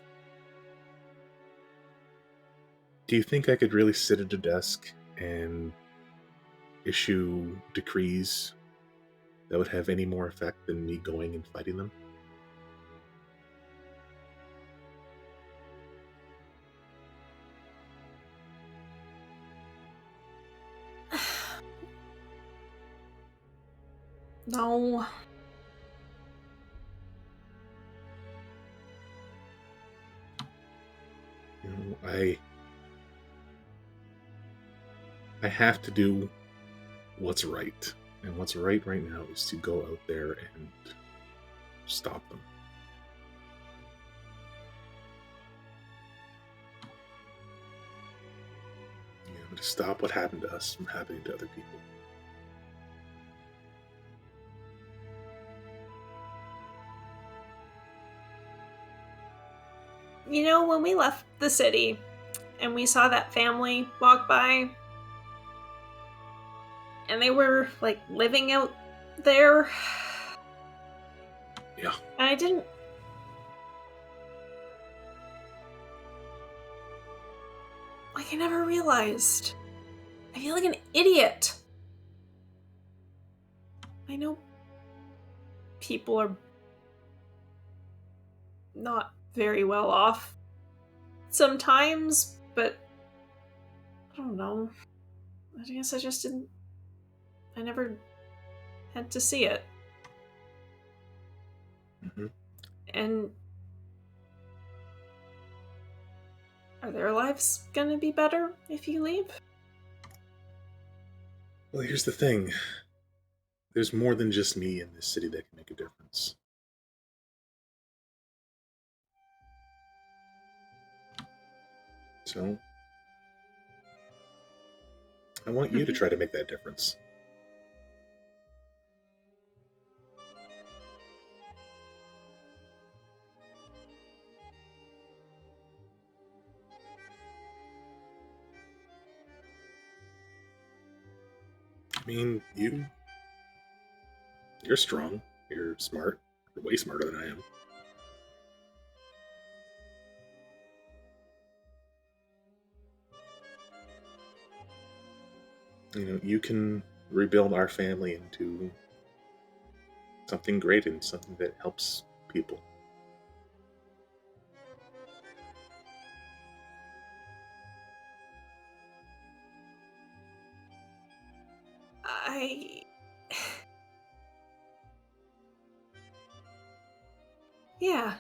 Do you think I could really sit at a desk and issue decrees that would have any more effect than me going and fighting them? No. You know, I have to do what's right. And what's right now is to go out there and stop them. To stop what happened to us from happening to other people. You know, when we left the city and we saw that family walk by and they were like living out there. Yeah. And I didn't. Like, I never realized. I feel like an idiot. I know people are not very well off sometimes, but I don't know. I guess I just didn't. I never had to see it. Mm-hmm. And are their lives gonna be better if you leave? Well, here's the thing. There's more than just me in this city that can make a difference. So, I want you to try to make that difference. I mean, you're strong, you're smart, you're way smarter than I am. You can rebuild our family into something great and something that helps people. Yeah.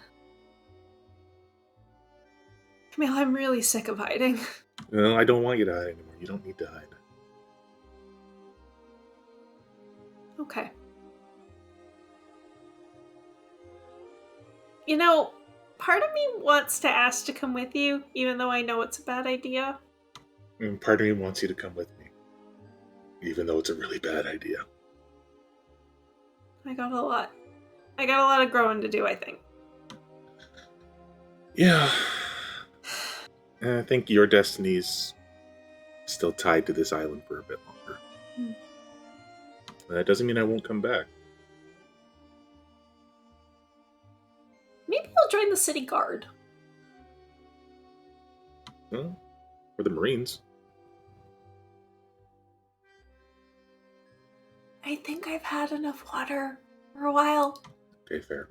Camille, I'm really sick of hiding. No, I don't want you to hide anymore. You don't need to hide. Okay. You know, part of me wants to ask to come with you, even though I know it's a bad idea. And part of me wants you to come with me, even though it's a really bad idea. I got a lot of growing to do, I think. Yeah. And I think your destiny's still tied to this island for a bit longer. That doesn't mean I won't come back. Maybe I'll join the city guard. Well, or the Marines. I think I've had enough water for a while. Okay, fair.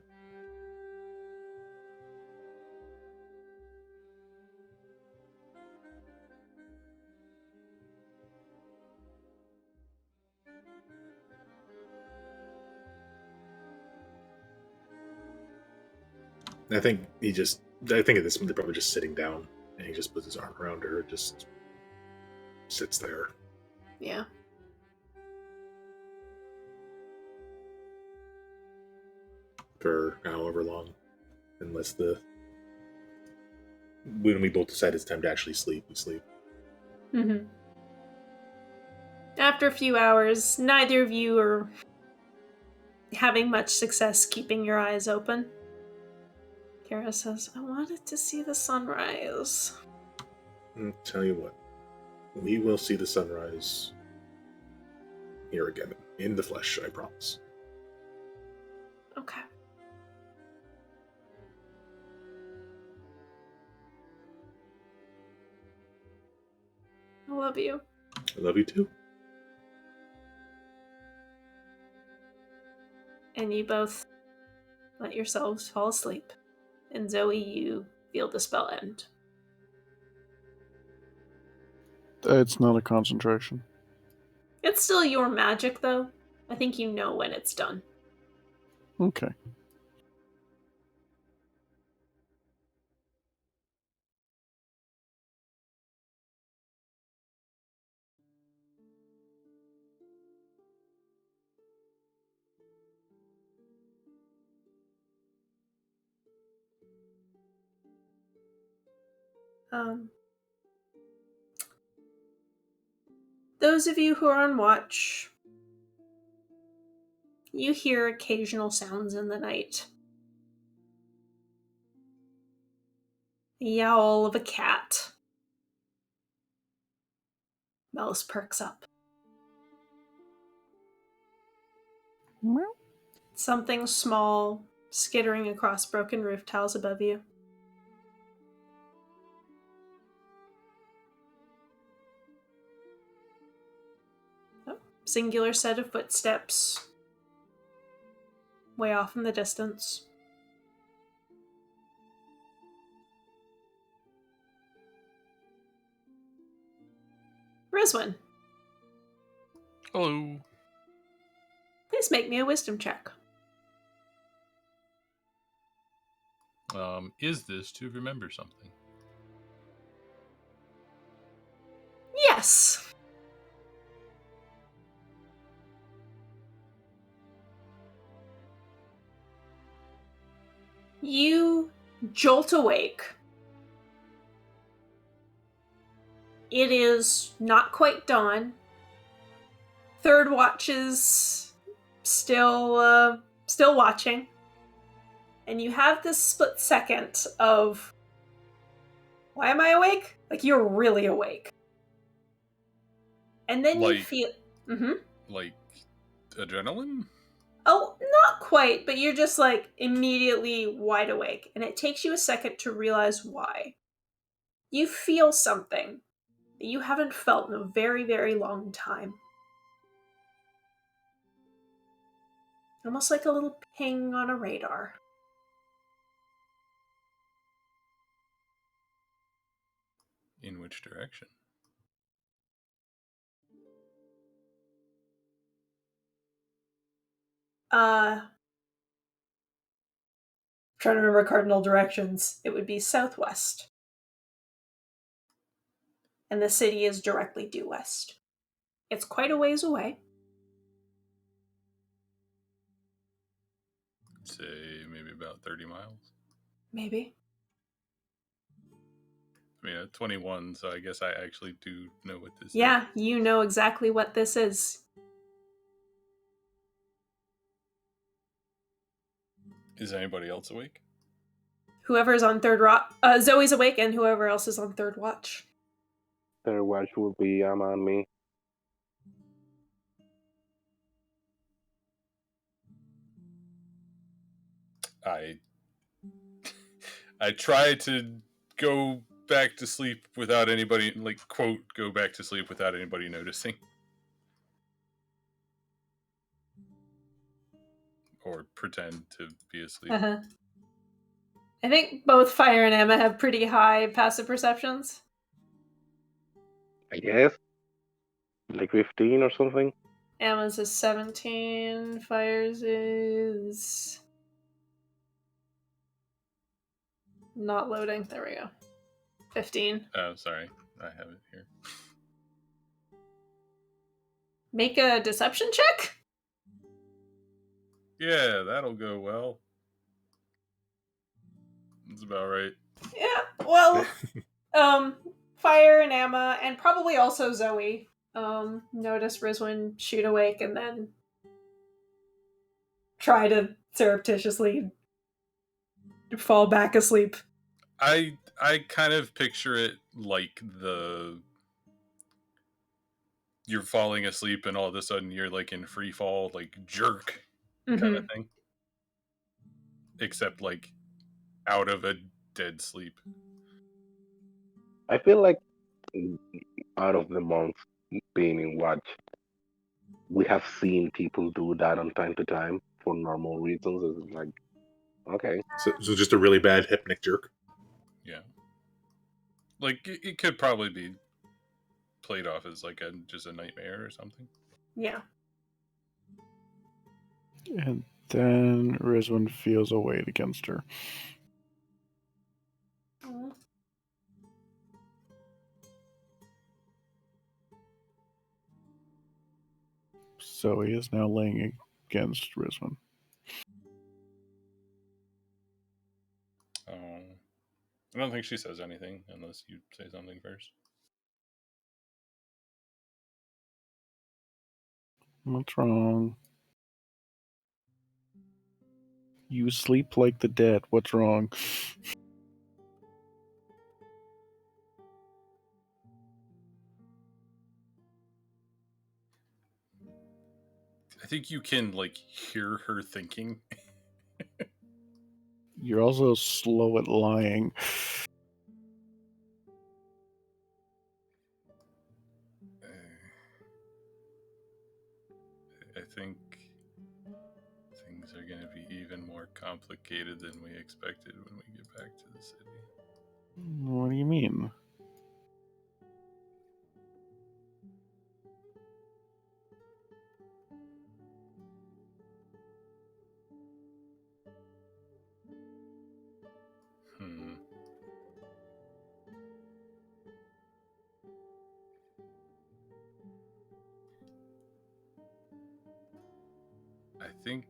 I think at this point they're probably just sitting down, and he just puts his arm around her and just sits there. Yeah. For however long. Unless when we both decide it's time to actually sleep, we sleep. Mm-hmm. After a few hours, neither of you are having much success keeping your eyes open. Kara says, I wanted to see the sunrise. I'll tell you what, we will see the sunrise here again, in the flesh, I promise. Okay. I love you. I love you too. And you both let yourselves fall asleep. And Zoe, you feel the spell end. It's not a concentration. It's still your magic, though. I think you know when it's done. Okay. Um, those of you who are on watch, you hear occasional sounds in the night. The yowl of a cat. Mouse perks up. Something small skittering across broken roof tiles above you. Oh, singular set of footsteps. Way off in the distance. Rizwin, Hello. please make me a wisdom check. Is this to remember something? Yes. You jolt awake. It is not quite dawn. Third watch is still watching. And you have this split second of, why am I awake? Like, you're really awake. And then you Like- feel... Like adrenaline? Oh, not quite, but you're just like immediately wide awake. And it takes you a second to realize why. You feel something that you haven't felt in a very, very long time. Almost like a little ping on a radar. In which direction? Trying to remember cardinal directions. It would be southwest. And the city is directly due west. It's quite a ways away. Say maybe about 30 miles. Maybe. I mean, 21, so I guess I actually do know what this is. Yeah, you know exactly what this is. Is anybody else awake? Whoever's on third watch, Zoe's awake, and whoever else is on third watch. Third watch will be Amma and me. I try to go back to sleep without anybody, like, quote, go back to sleep without anybody noticing. Or pretend to be asleep. Uh-huh. I think both Fire and Emma have pretty high passive perceptions. I guess. Like 15 or something. Emma's is 17. Fire's is... not loading. There we go. 15. Oh, sorry. I have it here. Make a deception check? Yeah, that'll go well. That's about right. Yeah, well, Fire and Emma, and probably also Zoe, notice Rizwin shoot awake and then try to surreptitiously fall back asleep. I kind of picture it like you're falling asleep and all of a sudden you're like in free fall, like jerk kind of thing. Except like out of a dead sleep. I feel like out of the month being in watch, we have seen people do that on time to time for normal reasons. It's like, okay. So just a really bad hypnic jerk. Yeah. Like it could probably be played off as like just a nightmare or something. Yeah. And then Rizwin feels a weight against her. Zoe is now laying against Rizwin. Oh. I don't think she says anything unless you say something first. What's wrong? You sleep like the dead. What's wrong? I think you can hear her thinking. You're also slow at lying. I think things are going to be even more complicated than we expected when we get back to the city. What do you mean? I think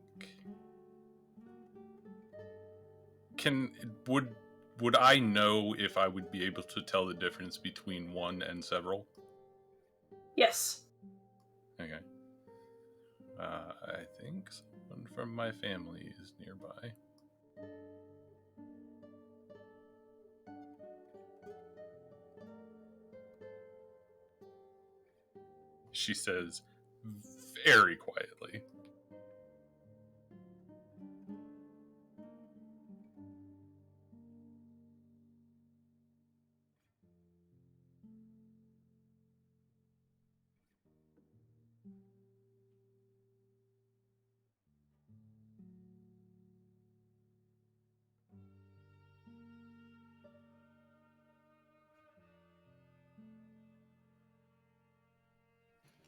would I know if I would be able to tell the difference between one and several? Yes. Okay. I think someone from my family is nearby. She says very quietly.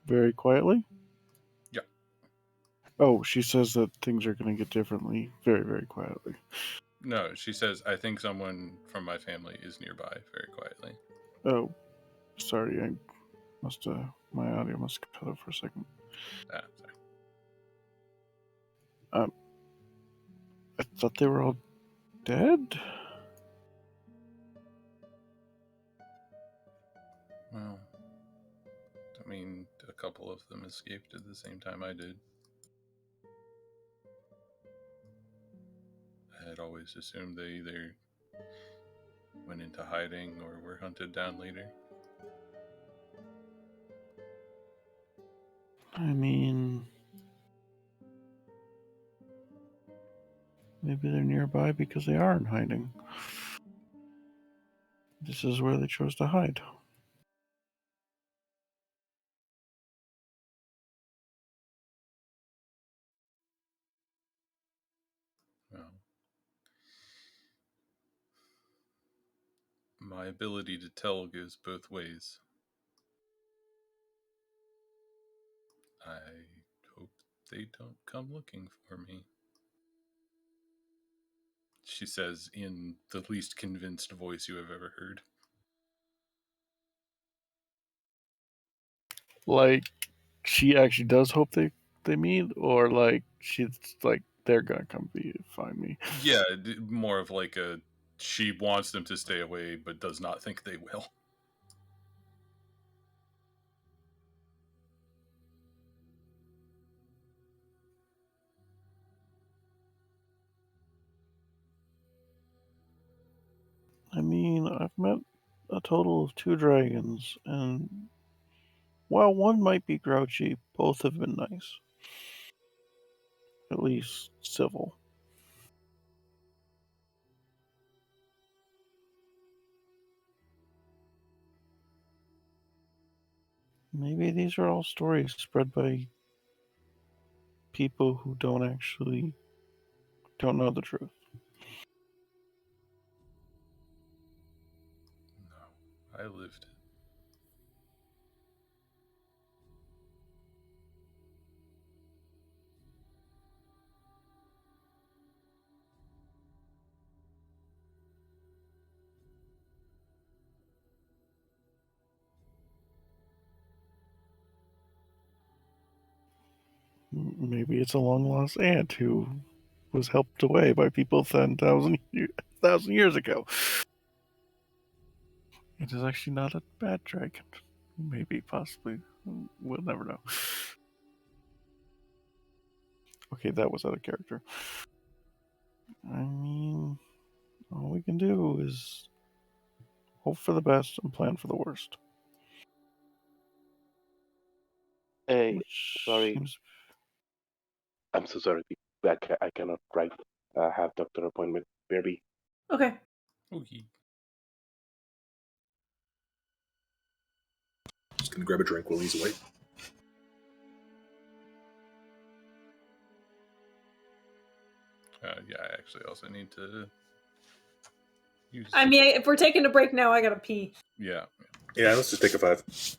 Very quietly? Yeah. Oh, she says that things are going to get differently. Very, very quietly. No, she says, I think someone from my family is nearby, very quietly. Oh, sorry. My audio must cut out for a second. Sorry. I thought they were all dead? Well, I mean, a couple of them escaped at the same time I did. I had always assumed they either went into hiding or were hunted down later. I mean, maybe they're nearby because they are in hiding. This is where they chose to hide. Well, my ability to tell goes both ways. I hope they don't come looking for me, she says in the least convinced voice you have ever heard. Like, she actually does hope they meet, or like she's like they're gonna come find me. Yeah, more of like a she wants them to stay away but does not think they will. I mean, I've met a total of 2 dragons, and while one might be grouchy, both have been nice. At least civil. Maybe these are all stories spread by people who don't know the truth. No, I lived it. Maybe it's a long lost aunt who was helped away by people 10,000 years ago. It is actually not a bad dragon. Maybe, possibly. We'll never know. Okay, that was out of character. I mean, all we can do is hope for the best and plan for the worst. Hey, Which sorry. seems. I'm so sorry. I cannot write. Have doctor appointment. Baby. Okay. Okay. Just gonna grab a drink while he's away. Yeah, I actually also need to use. I mean, if we're taking a break now, I gotta pee. Yeah. Yeah, let's just take a 5.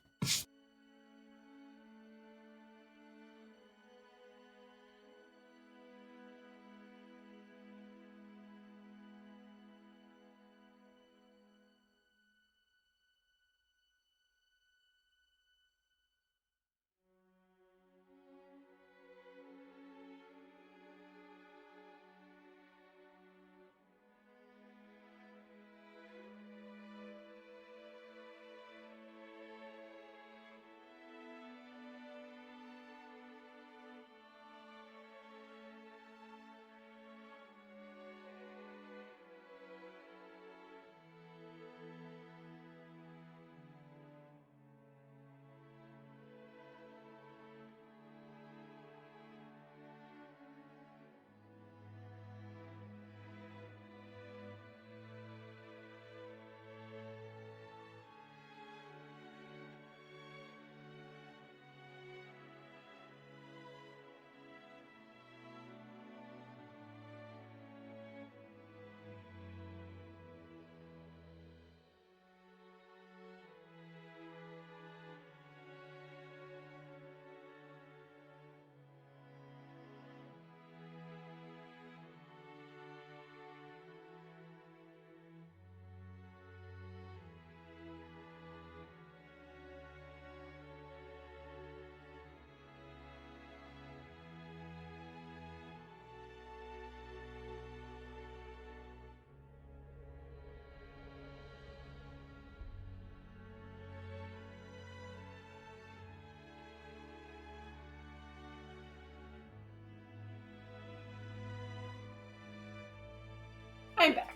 I'm back.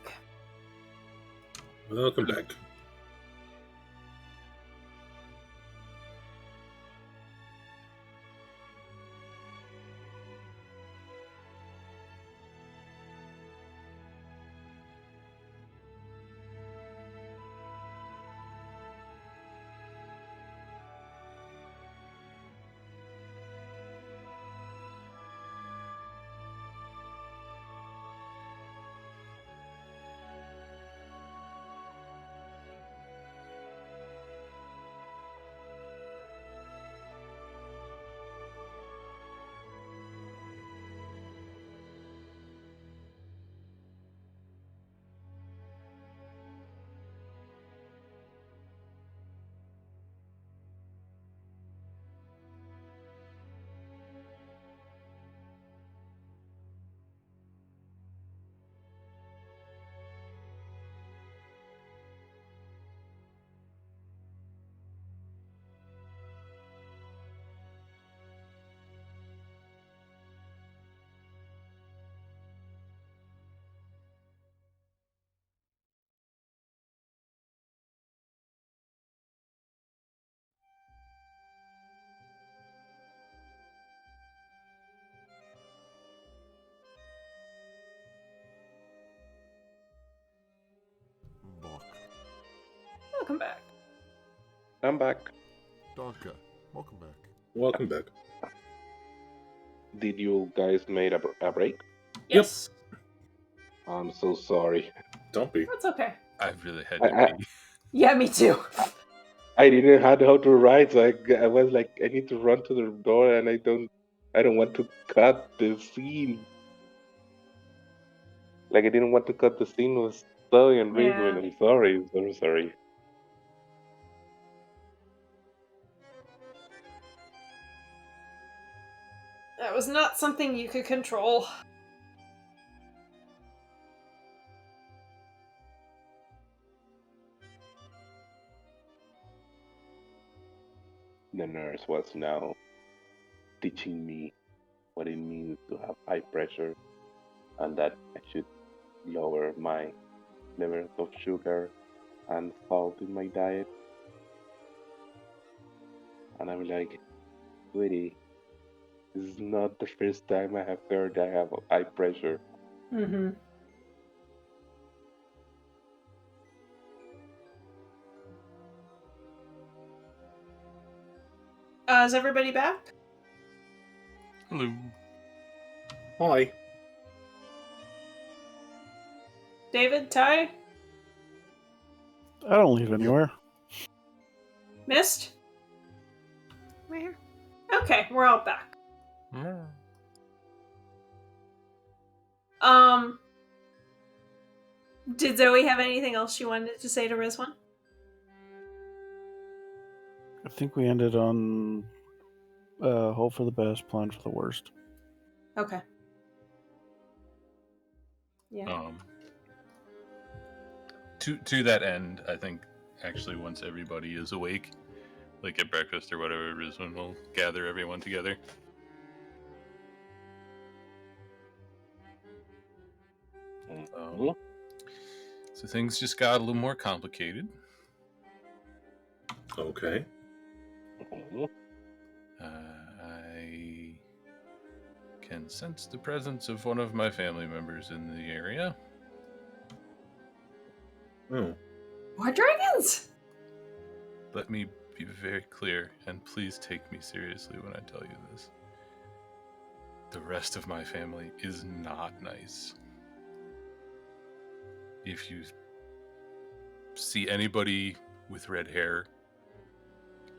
Welcome back. Bach. Welcome back. I'm back. Donka. Welcome back. Welcome back. Did you guys made a break? Yes. I'm so sorry. Don't be. That's okay. I really had I, to I, pee. Yeah, me too. I didn't have how to write, so I was like, I need to run to the door, and I don't want to cut the scene. Like I didn't want to cut the scene with Zoe and Yeah. Ridwin. I'm sorry, so sorry. That was not something you could control. the nurse was now teaching me what it means to have high pressure and that I should lower my levels of sugar and salt in my diet. And I'm like, sweetie, this is not the first time I have heard I have high pressure. Mm-hmm. Is everybody back? Hello. Hi. David, Ty, I don't leave Yep. anywhere. Mist? Okay, we're all back. Um, did Zoe have anything else she wanted to say to Rizwan? I think we ended on hope for the best, plan for the worst. Okay. Yeah. To that end, I think actually once everybody is awake, like at breakfast or whatever, Rizwan will gather everyone together. Mhm. So things just got a little more complicated. Okay. Mhm. I can sense the presence of one of my family members in the area. Oh. What dragons? Let me be very clear, and please take me seriously when I tell you this. The rest of my family is not nice. If you see anybody with red hair,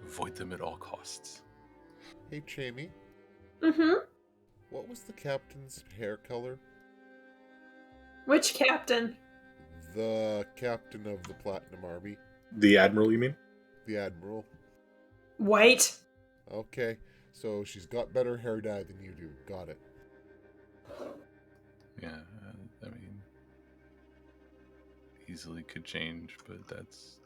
avoid them at all costs. Hey, Jamie, Mm-hmm. what was the captain's hair color? Which captain? The captain of the Platinum Army, The Admiral, you mean? the Admiral. White. Okay, so she's got better hair dye than you do. Got it. Yeah, I mean, easily could change, but that's...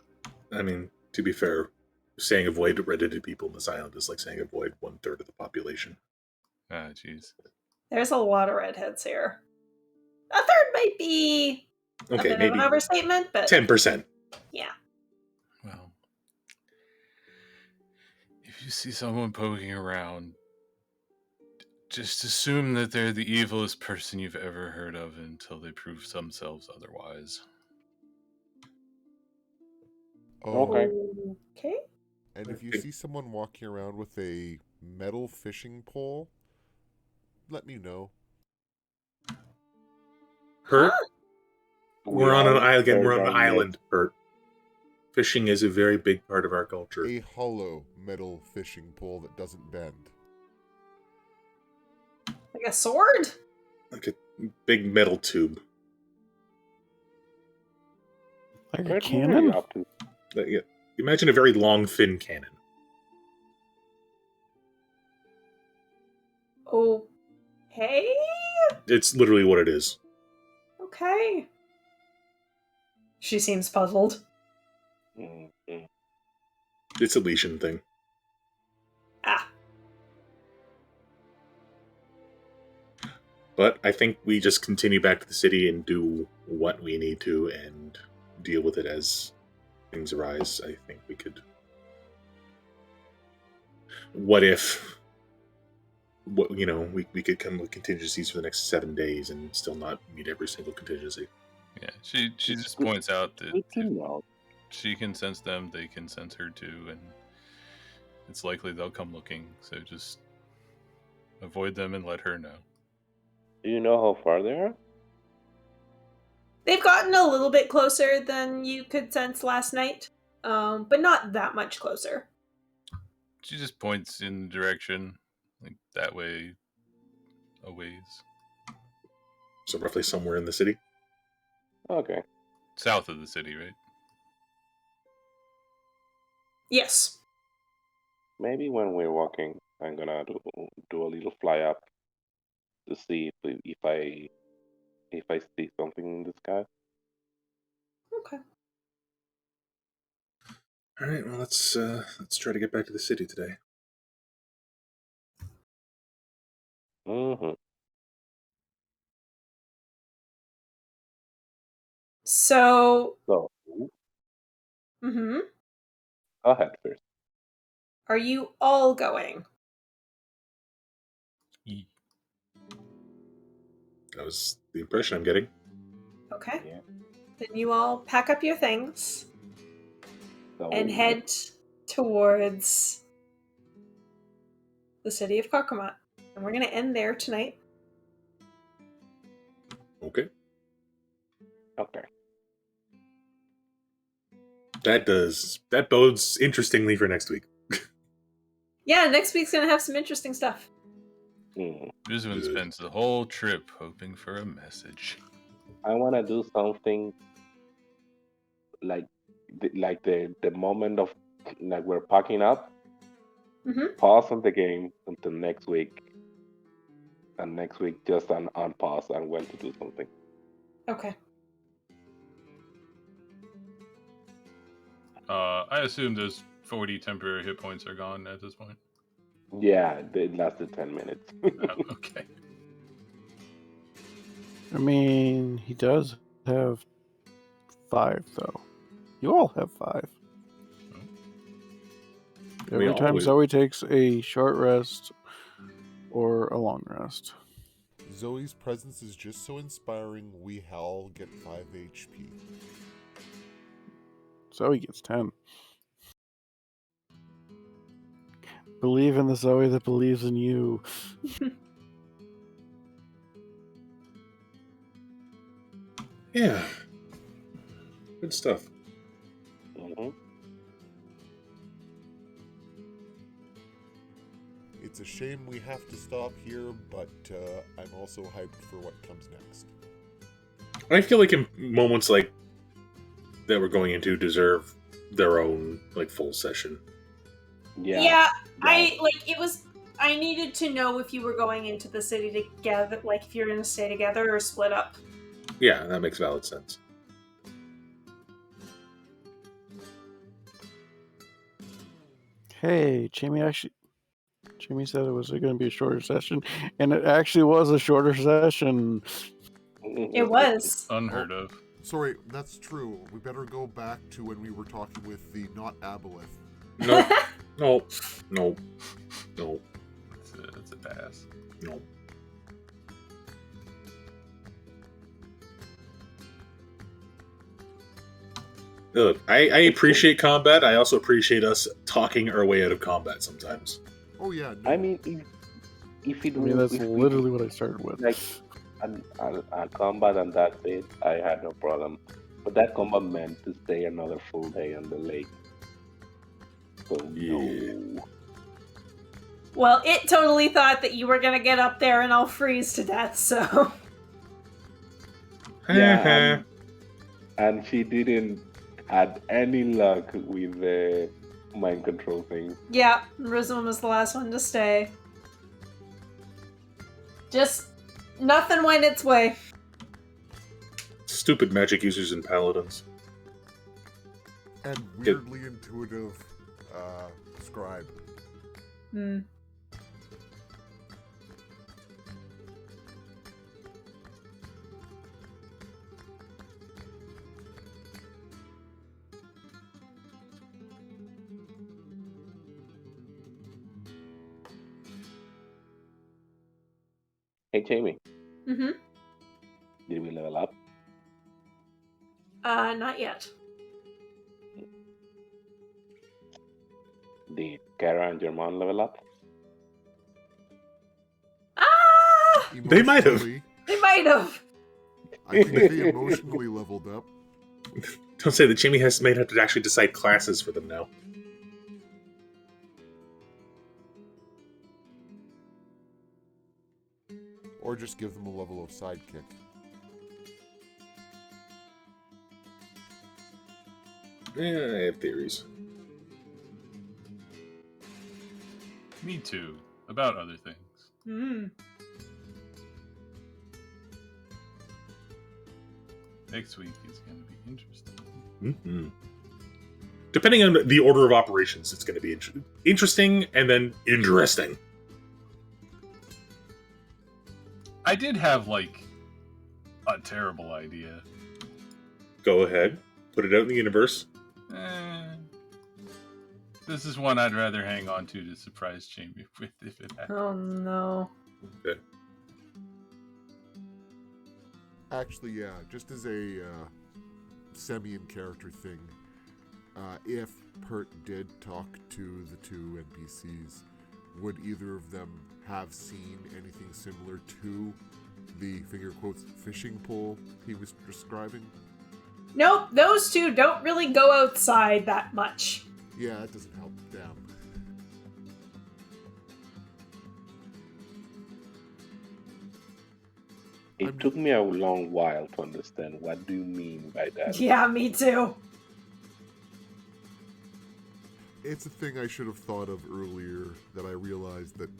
I mean, to be fair, saying avoid redheaded people in this island is like saying avoid 1/3 of the population. Ah, jeez. There's a lot of redheads here. A third might be a Okay, bit of maybe an overstatement, but 10%. yeah. Well, if you see someone poking around, just assume that they're the evilest person you've ever heard of until they prove themselves otherwise. Oh, Okay. Okay. and if you see someone walking around with a metal fishing pole, let me know. Hurt? Huh? We We're on an are island. Again, we're on an very island, Hurt. Fishing is a very big part of our culture. A hollow metal fishing pole that doesn't bend. Like a sword? Like a big metal tube. Like a Kurt, what are you cannon? up to? Yeah. Imagine a very long, thin cannon. Okay. It's literally what it is. Okay. She seems puzzled. Mhm. It's a Legion thing. Ah. But I think we just continue back to the city and do what we need to and deal with it as things arise. I think we could. What if? What we could come with contingencies for the next 7 days and still not meet every single contingency. Yeah, she It's just good- points out that Good to if know. she can sense them, they can sense her too, and it's likely they'll come looking. So just avoid them and let her know. Do you know how far they are? They've gotten a little bit closer than you could sense last night, but not that much closer. She just points in the direction, like that way, a ways. So roughly somewhere in the city. Okay. South of the city, right? Yes. Maybe when we're walking, I'm gonna do a little fly up to see if I see something in the sky. Okay. All right, well let's try to get back to the city today. Mm-hmm. So, So, mhm. go ahead first. Are you all going? Ye- That was the impression I'm getting. Okay. Yeah. Then you all pack up your things and So, head towards the city of Karkamat. And we're going to end there tonight. Okay. okay. That bodes interestingly for next week. Yeah, next week's going to have some interesting stuff. Mm. Rizwan Good. spends the whole trip hoping for a message. I want to do something like the moment of like we're packing up, Mm-hmm. pause on the game until next week, and next week just unpause and went to do something. Okay. I assume those 40 temporary hit points are gone at this point. Yeah, it lasted 10 minutes. Okay. I mean, he does have 5, though. You all have 5. We Every time always- Zoe takes a short rest or a long rest. Zoe's presence is just so inspiring, we all get 5 HP. Zoe gets 10. Believe in the Zoe that believes in you. Yeah. Good stuff. hmm It's a shame we have to stop here, but I'm also hyped for what comes next. I feel like in moments like that we're going into deserve their own like full session. Yeah. I needed to know if you were going into the city together, like if you're going to stay together or split up. Yeah, that makes valid sense. Hey, Jamie said it was going to be a shorter session, and it actually was a shorter session. It was. Unheard of. Sorry, that's true. We better go back to when we were talking with the not Aboleth. No, no, no, no, It's a pass. no. Look, I appreciate combat. I also appreciate us talking our way out of combat sometimes. Oh yeah, no. I mean, if it I mean, that's if we literally what I started with. like a combat and that's it, I had no problem. But that combat meant to stay another full day on the lake. So Yeah. no. Well, it totally thought that you were going to get up there and I'll freeze to death, so. Yeah, and she didn't had any luck with the mind control thing. Yeah, Rizwan was the last one to stay. Just nothing went its way. Stupid magic users and paladins. And weirdly intuitive scribe. Hmm. Hey Jamie, Mm-hmm. did we level up? Not yet. Did Kara and German level up? Ah! They might have. Emotionally, They might have. I think they emotionally leveled up. Don't say that Jamie may have to actually decide classes for them now. Or just give them a level of sidekick. Yeah, I have theories. Me too. About other things. Hmm. Next week is going to be interesting. Mm-hmm. depending on the order of operations, it's going to be interesting and then interesting. I did have like a terrible idea. Go ahead, put it out in the universe. This is one I'd rather hang on to surprise Jamie with if it happens. Oh no. Okay. Actually, yeah, just as a semi-in-character thing, if Pert did talk to the two NPCs, would either of them have seen anything similar to the finger quotes fishing pole he was describing? Nope, those two don't really go outside that much. Yeah, that doesn't help. Damn. It took me a long while to understand what do you mean by that. Yeah, me too. It's a thing I should have thought of earlier that I realized that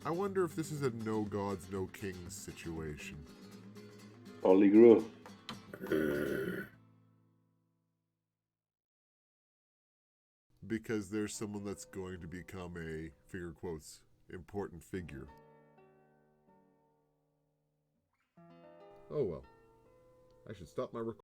I wonder if this is a no gods, no kings situation. Holy Gru. Because there's someone that's going to become a, finger quotes, important figure. Oh well. I should stop my recording.